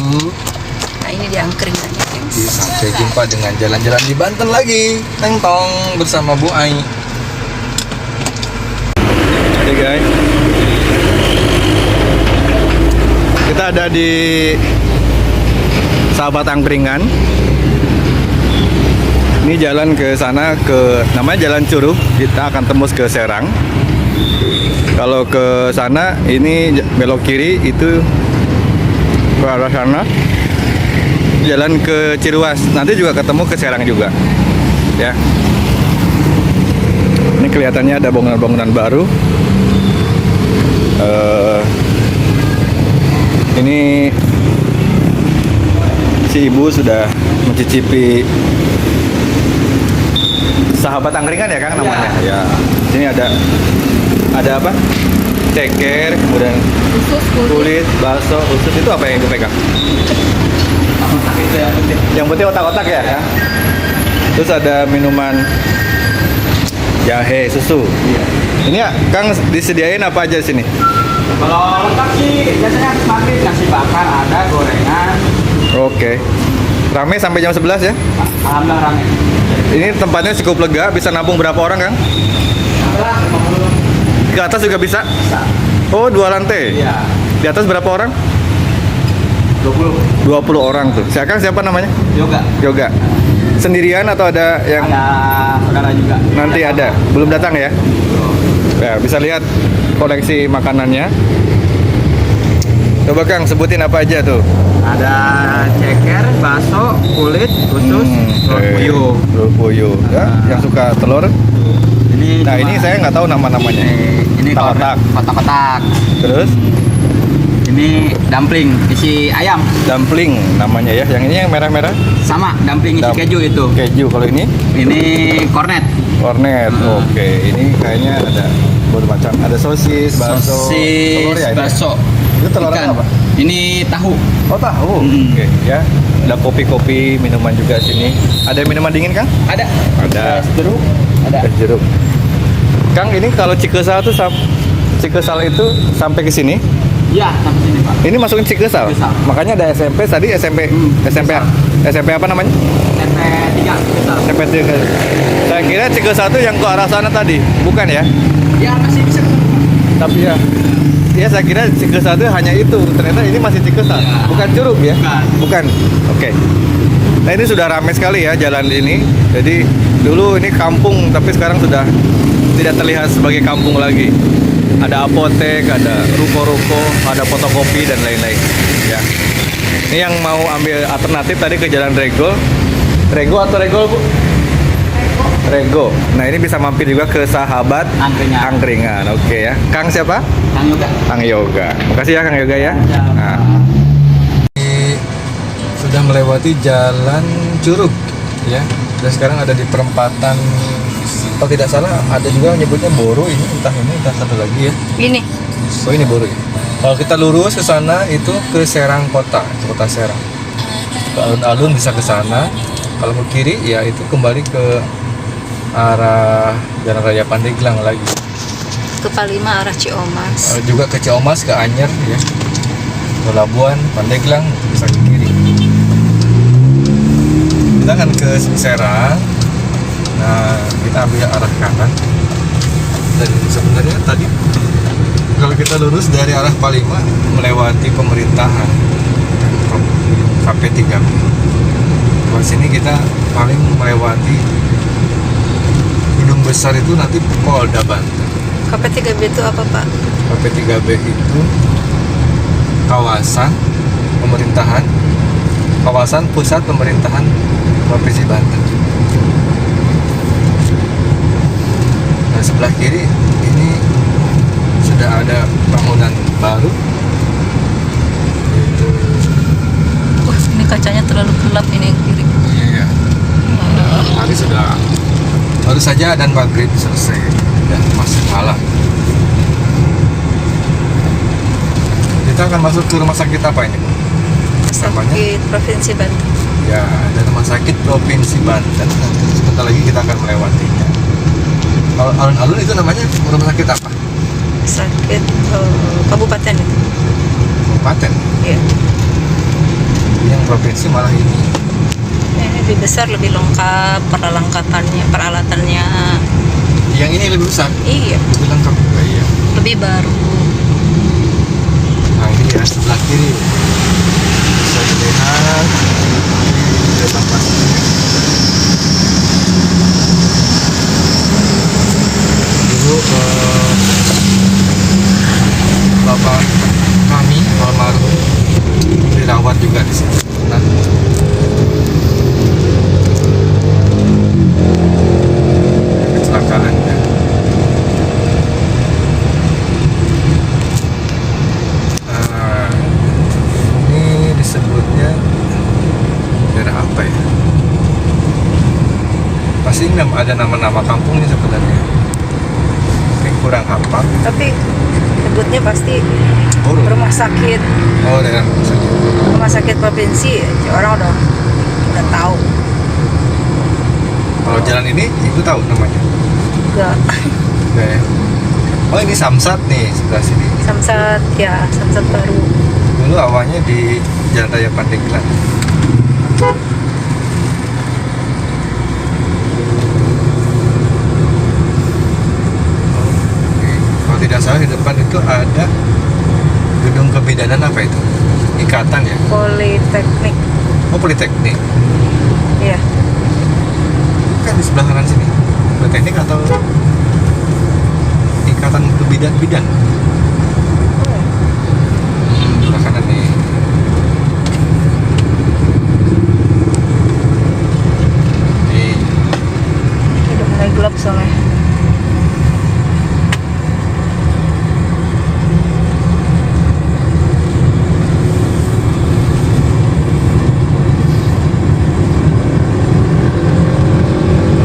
[SPEAKER 1] Nah ini di angkringannya, gengs.
[SPEAKER 2] Sampai jumpa dengan jalan-jalan di Banten lagi. Teng tong bersama Bu Ai. Oke guys, kita ada di Sahabat Angkringan. Ini jalan ke sana, ke namanya Jalan Curug. Kita akan tembus ke Serang. Kalau ke sana ini belok kiri, itu ke arah sana jalan ke Ciruas. Nanti juga ketemu ke Serang juga. Ya. Ini kelihatannya ada bangunan-bangunan baru. Ini si ibu sudah mencicipi Sahabat Angkringan ya Kang namanya. Ya. Sini ada apa? Ceker, kemudian
[SPEAKER 1] Usus
[SPEAKER 2] kulit, bakso, usus itu apa yang dipegang? Yang penting otak-otak ya. Terus ada minuman jahe, susu. Ini ya, Kang disediain apa aja di sini?
[SPEAKER 4] Kalau lengkap sih biasanya habis maghrib nasi bakar ada, gorengan.
[SPEAKER 2] Oke. Rame sampai jam 11 ya?
[SPEAKER 4] Alhamdulillah rame.
[SPEAKER 2] Ini tempatnya cukup lega, bisa nampung berapa orang Kang?
[SPEAKER 4] Alhamdulillah 50.
[SPEAKER 2] Ke atas juga bisa?
[SPEAKER 4] Bisa.
[SPEAKER 2] Oh, 2 lantai?
[SPEAKER 4] Iya.
[SPEAKER 2] Di atas berapa orang?
[SPEAKER 4] 20.
[SPEAKER 2] 20 orang tuh. Kang siapa namanya?
[SPEAKER 4] Yoga.
[SPEAKER 2] Yoga. Sendirian atau ada yang
[SPEAKER 4] Ada saudara juga.
[SPEAKER 2] nanti ada? Belum datang ya? Ya, bisa lihat koleksi makanannya. Coba Kang sebutin apa aja tuh?
[SPEAKER 4] Ada ceker, bakso, kulit, usus, telur puyuh.
[SPEAKER 2] Telur puyuh. Ya, yang suka telur.
[SPEAKER 4] Ini
[SPEAKER 2] Nah,
[SPEAKER 4] cuma-
[SPEAKER 2] ini saya nggak tahu nama-namanya.
[SPEAKER 4] ini
[SPEAKER 2] Kotak-kotak.
[SPEAKER 4] kotak-kotak.
[SPEAKER 2] Terus
[SPEAKER 4] Ini dumpling isi ayam.
[SPEAKER 2] dumpling namanya ya. Yang ini yang merah-merah
[SPEAKER 4] Sama dumpling isi
[SPEAKER 2] Dum-
[SPEAKER 4] keju itu.
[SPEAKER 2] keju. Kalau ini
[SPEAKER 4] Ini kornet.
[SPEAKER 2] kornet. Oke, ini kayaknya ada bermacam. Ada sosis, bakso, telur ya ini?
[SPEAKER 4] bakso.
[SPEAKER 2] Itu telur
[SPEAKER 4] Ikan.
[SPEAKER 2] apa?
[SPEAKER 4] Ini tahu.
[SPEAKER 2] Oh, tahu. Oke, ya. Ada kopi-kopi, minuman juga sini. Ada minuman dingin, Kang?
[SPEAKER 4] Ada.
[SPEAKER 2] Ada.
[SPEAKER 4] Es jeruk. Ada.
[SPEAKER 2] Es jeruk. Kang, ini kalau Cikesal tuh Cikesal itu sampai ke sini.
[SPEAKER 4] Iya, sampai sini, Pak.
[SPEAKER 2] Ini masukin Cikesal.
[SPEAKER 4] Cikesal.
[SPEAKER 2] Makanya ada SMP tadi SMP SMP apa namanya?
[SPEAKER 4] SMP 3 besar.
[SPEAKER 2] SMP 3. Saya kira Cikesal itu yang ke arah sana tadi. Bukan ya?
[SPEAKER 4] Ya masih bisa.
[SPEAKER 2] Tapi ya. Ya saya kira Cikesal itu hanya itu. Ternyata ini masih Cikesal.
[SPEAKER 4] Ya.
[SPEAKER 2] Bukan Curug ya?
[SPEAKER 4] Bukan.
[SPEAKER 2] Bukan. Oke. Nah, ini sudah ramai sekali ya jalan ini. Jadi dulu ini kampung tapi sekarang sudah tidak terlihat sebagai kampung lagi. Ada apotek, ada ruko-ruko, ada fotokopi dan lain-lain. Ya. Ini yang mau ambil alternatif tadi ke Jalan Rego. Rego atau Regol, Bu? Rego. Nah, ini bisa mampir juga ke Sahabat
[SPEAKER 4] Angkringan.
[SPEAKER 2] Angkringan. Oke ya. Kang siapa?
[SPEAKER 4] Kang Yoga.
[SPEAKER 2] Kang Yoga. Makasih ya Kang Yoga ya.
[SPEAKER 4] Ya,
[SPEAKER 2] Nah. Sudah melewati Jalan Curug ya. Dan sekarang ada di perempatan, kalau tidak salah ada juga yang nyebutnya Boro ini, entah satu lagi ya.
[SPEAKER 1] Ini
[SPEAKER 2] Oh, ini Boro ya. Kalau kita lurus ke sana itu ke Serang Kota Serang. Ke alun-alun bisa ke sana. Kalau ke kiri ya itu kembali ke arah Jalan Raya Pandeglang lagi.
[SPEAKER 1] ke Palima arah Ciomas.
[SPEAKER 2] Juga ke Ciomas, ke Anyer ya. Ke Labuan, Pandeglang itu bisa ke kiri. Kita akan ke Serang. Nah, kita ambil arah kanan. Dan sebenarnya tadi kalau kita lurus dari arah Palima melewati pemerintahan KP3. Di sini kita paling melewati gedung besar itu nanti Polda Banten.
[SPEAKER 1] KP3B itu apa, Pak?
[SPEAKER 2] KP3B itu kawasan pemerintahan, kawasan pusat pemerintahan Provinsi Banten. Nah, sebelah kiri ini sudah ada bangunan baru.
[SPEAKER 1] Wah, ini kacanya terlalu gelap ini yang kiri.
[SPEAKER 2] Iya. Hari sudah baru saja dan maghrib selesai dan masih malam. Kita akan masuk ke rumah sakit apa ini, Bu? Namanya?
[SPEAKER 1] Sakit Provinsi Banten.
[SPEAKER 2] Ya, ada rumah sakit Provinsi Banten. Nanti sebentar lagi kita akan melewatinya. Kalau alun-alun itu namanya rumah sakit apa?
[SPEAKER 1] Sakit Kabupaten itu.
[SPEAKER 2] kabupaten.
[SPEAKER 1] Iya.
[SPEAKER 2] Yang provinsi malah ini.
[SPEAKER 1] Ini lebih besar, lebih lengkap peralatannya.
[SPEAKER 2] Yang ini lebih besar,
[SPEAKER 1] Iya,
[SPEAKER 2] lebih lengkap juga ya.
[SPEAKER 1] lebih baru.
[SPEAKER 2] Nah ini ya sebelah kiri bisa dilihat kereta pasnya. Dulu bapak kami almarhum dirawat juga di sini. Nah, kecelakaan ya. Ini disebutnya daerah apa ya? Pasti ada nama-nama kampungnya sebenarnya. Tapi kurang hafal.
[SPEAKER 1] Tapi sebutnya pasti
[SPEAKER 2] Burung.
[SPEAKER 1] rumah sakit
[SPEAKER 2] Daerah saja.
[SPEAKER 1] rumah sakit provinsi. Orang udah tahu.
[SPEAKER 2] Kalau jalan ini ibu tahu namanya?
[SPEAKER 1] Enggak.
[SPEAKER 2] Enggak ya? Oh ini Samsat nih sebelah sini.
[SPEAKER 1] Samsat ya, Samsat baru.
[SPEAKER 2] Dulu awalnya di Jalan Raya Pandeglang. Oke. Kalau tidak salah di depan itu ada gedung kebidanan apa itu? Ikatan ya?
[SPEAKER 1] Politeknik.
[SPEAKER 2] Oh Politeknik.
[SPEAKER 1] Iya.
[SPEAKER 2] Kan di sebelah kanan sini. Politeknik atau Ikatan Kebidan-bidan? Sebelah kanan nih. Nih.
[SPEAKER 1] Udah mulai gelap soalnya.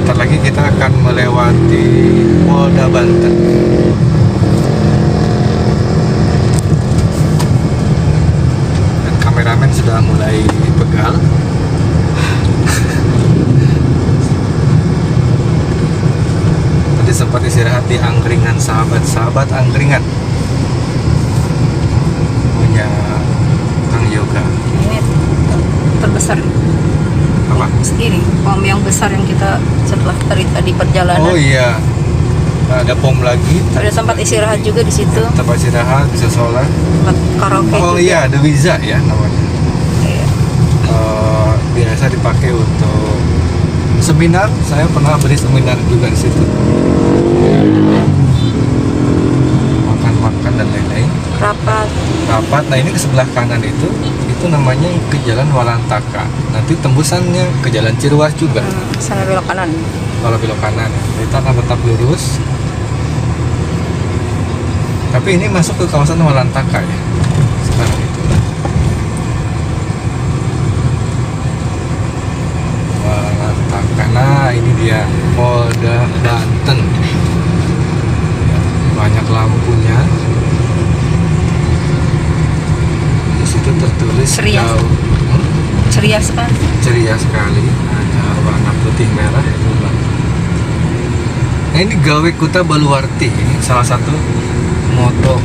[SPEAKER 2] Bentar lagi kita akan melewati Polda Banten. Dan kameramen sudah mulai pegal. Tadi sempat istirahat di angkringan sahabat angkringan. Punya Kang Yoga.
[SPEAKER 1] Ini terbesar.
[SPEAKER 2] Apa?
[SPEAKER 1] Segini, pom yang besar yang kita setelah tadi perjalanan.
[SPEAKER 2] Oh iya. Ada pom lagi.
[SPEAKER 1] Ada tempat istirahat juga di situ.
[SPEAKER 2] Tempat istirahat bisa sholat.
[SPEAKER 1] Tempat karaoke
[SPEAKER 2] Oh
[SPEAKER 1] juga.
[SPEAKER 2] iya, The Wiza ya namanya.
[SPEAKER 1] Iya.
[SPEAKER 2] Biasa dipakai untuk seminar. Saya pernah beri seminar juga di situ. Makan-makan dan lain-lain.
[SPEAKER 1] Rapat.
[SPEAKER 2] Rapat. Nah ini ke sebelah kanan itu namanya ke Jalan Walantaka. Nanti tembusannya ke Jalan Ciruas juga.
[SPEAKER 1] Sana belok kanan.
[SPEAKER 2] Kalau belok kanan, kita akan tetap lurus. Tapi ini masuk ke kawasan Walantaka ya. Sekarang itu. Walantaka. Nah ini dia Polda Banten. Banyak lampunya. Di situ tertulis
[SPEAKER 1] Ceria. Ceria sekali.
[SPEAKER 2] Ceria sekali. Ada warna putih merah. Nah ini Gawe Kuta Baluarti. Ini salah satu moto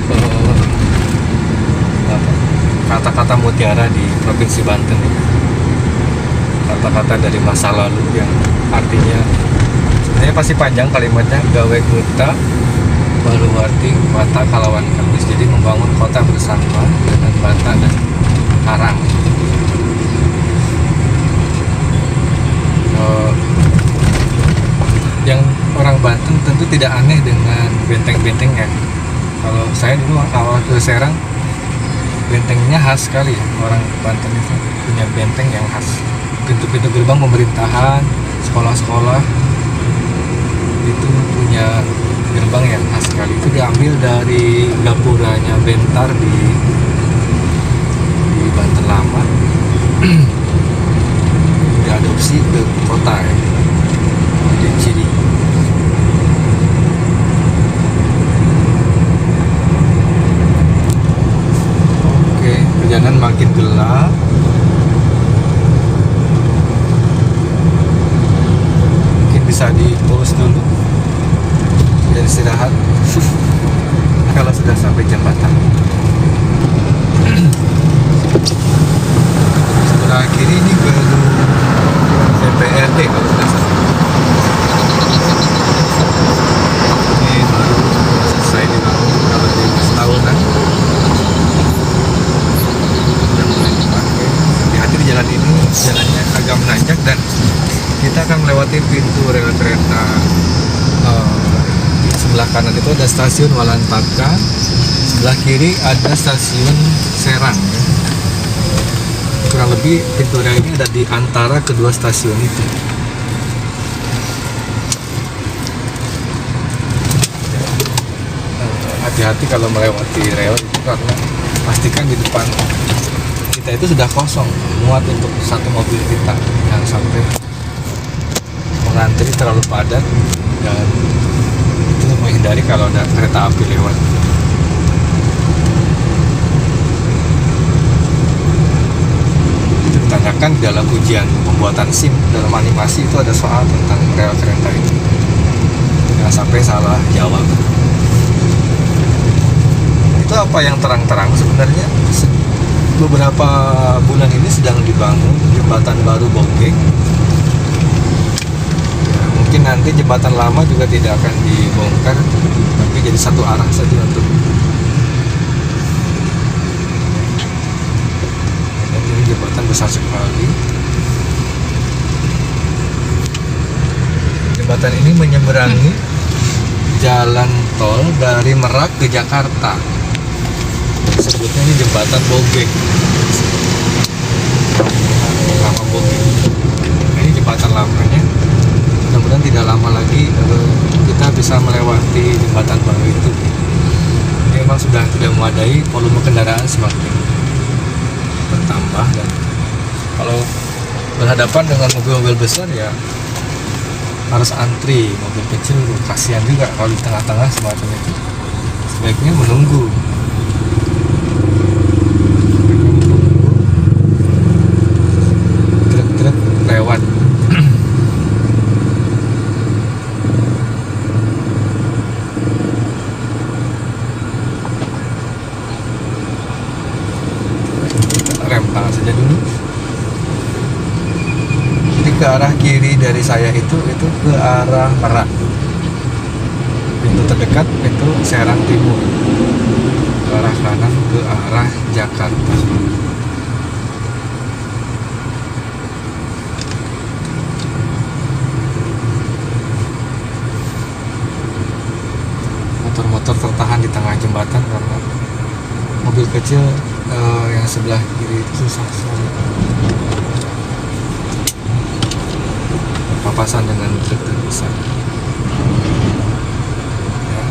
[SPEAKER 2] kata-kata mutiara di Provinsi Banten. Kata-kata dari masa lalu yang artinya sebenarnya pasti panjang kalimatnya. Gawe Kuta Baluarti Bata Kalawan Kamis. Jadi membangun kota bersama dengan bata dan karang. Yang orang Banten tentu tidak aneh dengan benteng-bentengnya. Kalau saya dulu awal ke Serang, bentengnya khas sekali ya. Orang Banten itu punya benteng yang khas. Pintu-pintu gerbang pemerintahan, sekolah-sekolah itu punya gerbang yang khas sekali. Itu diambil dari gapuranya Bentar di Banten lama. Diadopsi ke kota ya, di Ciri. Oke, perjalanan makin gelap. Mungkin bisa di pause dulu dan istirahat kalau sudah sampai jembatan. kanan itu ada stasiun Walantaka, sebelah kiri ada stasiun Serang ya. Kurang lebih pintu rel ini ada di antara kedua stasiun itu. Hati-hati kalau melewati rel itu, karena pastikan di depan kita itu sudah kosong, muat untuk satu mobil kita, yang sampai mengantri terlalu padat, dan itu menghindari kalau ada kereta api lewat. Itu ditanyakan dalam ujian pembuatan SIM, dalam animasi itu ada soal tentang rel kereta itu, jangan sampai salah jawab. Itu apa yang terang-terang sebenarnya beberapa bulan ini sedang dibangun jembatan baru Bogeng. Ya, mungkin nanti jembatan lama juga tidak akan dibongkar, tapi jadi satu arah saja untuk. Dan ini jembatan besar sekali. Jembatan ini menyeberangi jalan tol dari Merak ke Jakarta. Sebutnya ini jembatan Bogeng, lama Bogeng. Ini jembatan lamanya. Mudah-mudahan tidak lama lagi kita bisa melewati jembatan baru itu. Ini memang sudah tidak memadai, volume kendaraan semakin bertambah, dan kalau berhadapan dengan mobil-mobil besar ya harus antri. Mobil kecil kasihan juga kalau di tengah-tengah semacam itu. Sebaiknya menunggu. Truk-truk lewat. Rem tangan saja dulu. Jadi ke arah kiri dari saya itu ke arah Merak. Pintu terdekat itu Serang Timur. Ke arah kanan ke arah Jakarta. Motor-motor tertahan di tengah jembatan karena mobil kecil yang sebelah kiri itu susah sekali papasan dengan truk besar. Ya.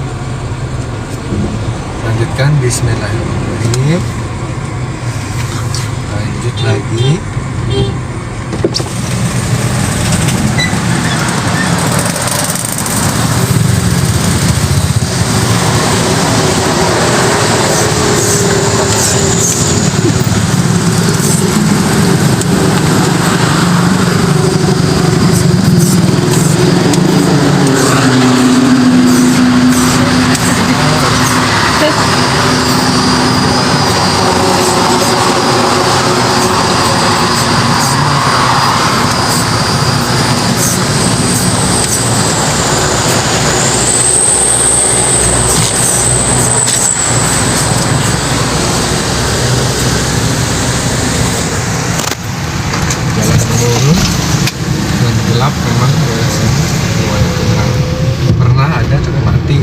[SPEAKER 2] Lanjutkan, bismillahirrahmanirrahim. Lanjut lagi. Gelap memang ya, pernah ada tapi mati.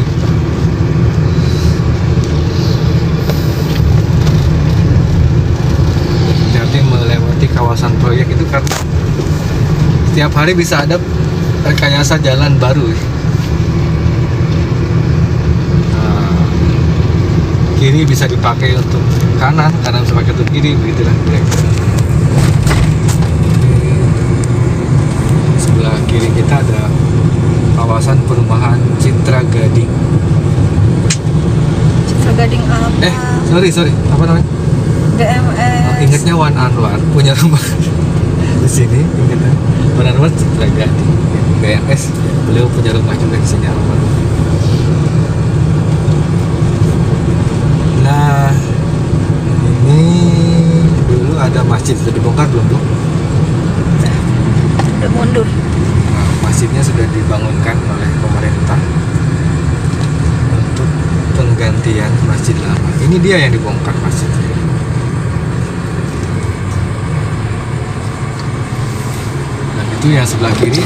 [SPEAKER 2] Jadi melewati kawasan proyek itu karena setiap hari bisa ada rekayasa jalan baru. Nah, kiri bisa dipakai untuk kanan bisa pakai untuk kiri, begitulah kira-kira. Sebelah kiri kita ada kawasan perumahan Citra Gading.
[SPEAKER 1] Citra Gading apa?
[SPEAKER 2] Sorry, apa namanya?
[SPEAKER 1] BMS.
[SPEAKER 2] Ingatnya Wan Anwar punya rumah di sini. Ingatnya Wan Anwar Citra Gading, BMS. Beliau punya rumah juga di sini, almarhum. Nah, ini dulu ada masjid, sudah dibongkar belum?
[SPEAKER 1] Udah mundur.
[SPEAKER 2] Nah, masjidnya sudah dibangunkan oleh pemerintah untuk penggantian masjid lama. Ini dia yang dibongkar masjidnya. Dan itu yang sebelah kiri.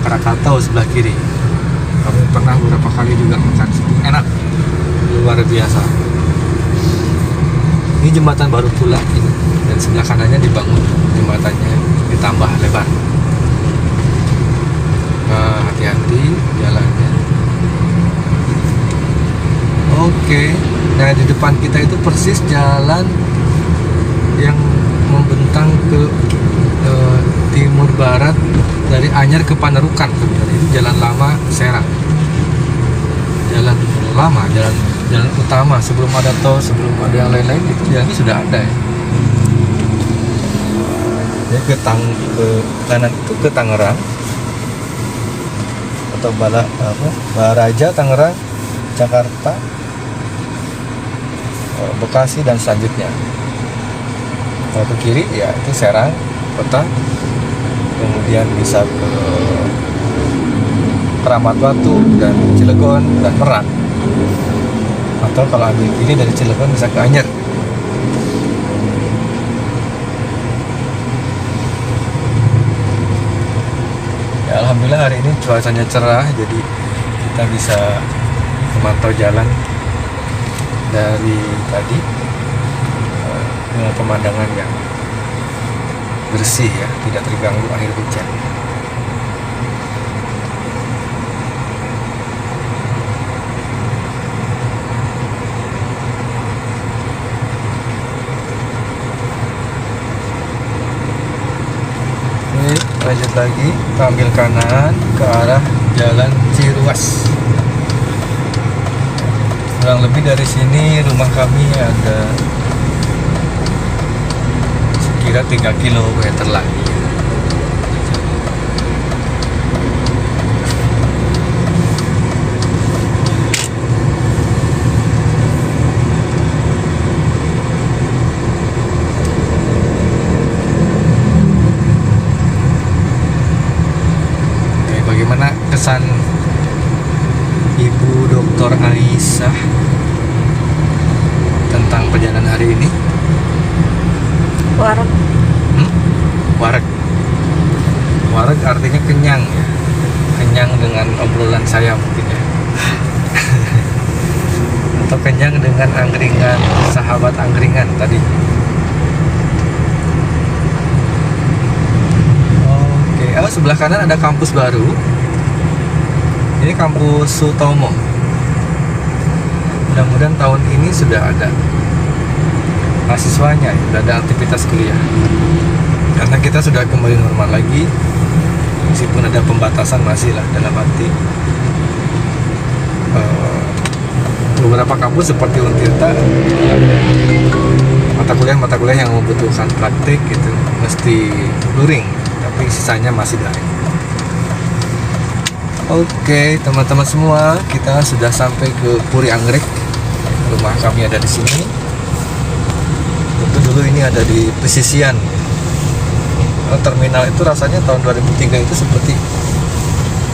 [SPEAKER 2] Krakatau sebelah kiri. Kami pernah beberapa kali juga makan, enak, luar biasa. Ini jembatan baru pula ini, dan sebelah kanannya dibangun jembatannya, ditambah lebar. Nah, hati-hati jalannya. Oke, nah di depan kita itu persis jalan yang membentang ke timur barat dari Anyar ke Panerukan sebenarnya. Itu jalan lama Serang. Jalan lama, jalan utama sebelum ada tol, sebelum ada yang lain-lain, itu jalannya sudah ada ya. Jadi ke kanan itu ke Tangerang atau Baraja, Tangerang, Jakarta, Bekasi dan selanjutnya. Kalau ke kiri ya itu Serang kota, kemudian bisa ke Keramat Batu dan Cilegon dan Merak, atau kalau ambil kiri dari Cilegon bisa ke Anyer. Ya, alhamdulillah hari ini cuacanya cerah, jadi kita bisa memantau jalan dari tadi dengan pemandangan yang bersih ya, tidak terganggu air hujan. Oke, lanjut lagi, kita ambil kanan ke arah Jalan Ciruas. Kurang lebih dari sini rumah kami ada sekira 3 kilometer lagi. Oke, bagaimana kesan Ibu Dr. Aisyah tentang perjalanan hari ini?
[SPEAKER 1] Warak.
[SPEAKER 2] Warak. Warak artinya kenyang ya. Kenyang dengan obrolan saya mungkin ya. Atau kenyang dengan angkringan, sahabat angkringan tadi. Oke, sebelah kanan ada kampus baru. Ini kampus Sutomo. Mudah-mudahan tahun ini sudah ada mahasiswanya, sudah ada aktivitas kuliah. Karena kita sudah kembali normal lagi, meskipun ada pembatasan masih lah, dalam arti beberapa kampus seperti Untirta, mata kuliah yang membutuhkan praktik gitu mesti luring, tapi sisanya masih daring. Oke, teman-teman semua, kita sudah sampai ke Puri Anggrek. Rumah kami ada di sini. Tentu dulu ini ada di pesisian. Terminal itu rasanya tahun 2003 itu seperti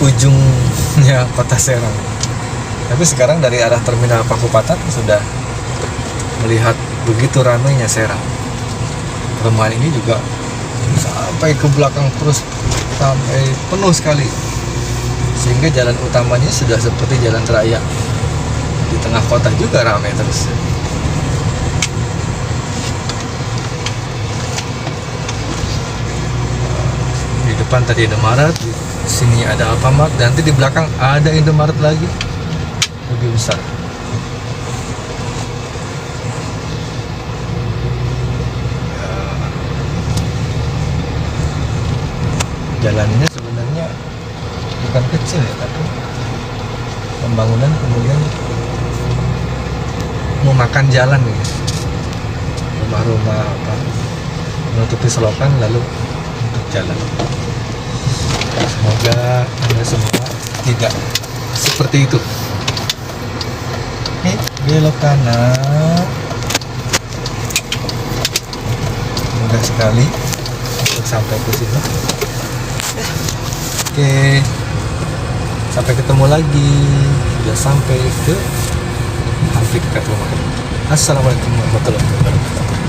[SPEAKER 2] ujungnya kota Serang. Tapi sekarang dari arah terminal Pakupatan sudah melihat begitu ramainya Serang. Perumahan ini juga sampai ke belakang terus sampai penuh sekali. Sehingga jalan utamanya sudah seperti jalan raya. Di tengah kota juga ramai terus. Di depan tadi ada Indomaret, di sini ada Alfamart, dan nanti di belakang ada Indomaret lagi lebih besar. Jalannya sebenarnya bukan kecil ya, tapi pembangunan kemudian memakan jalan gitu. Rumah-rumah apa menutupi selokan lalu untuk jalan. Semoga Anda semua tidak seperti itu. Oke, belok kanan. Mudah sekali untuk sampai ke sini. Oke, sampai ketemu lagi. Sudah sampai ke hampir dekat rumah. Assalamualaikum warahmatullahi wabarakatuh.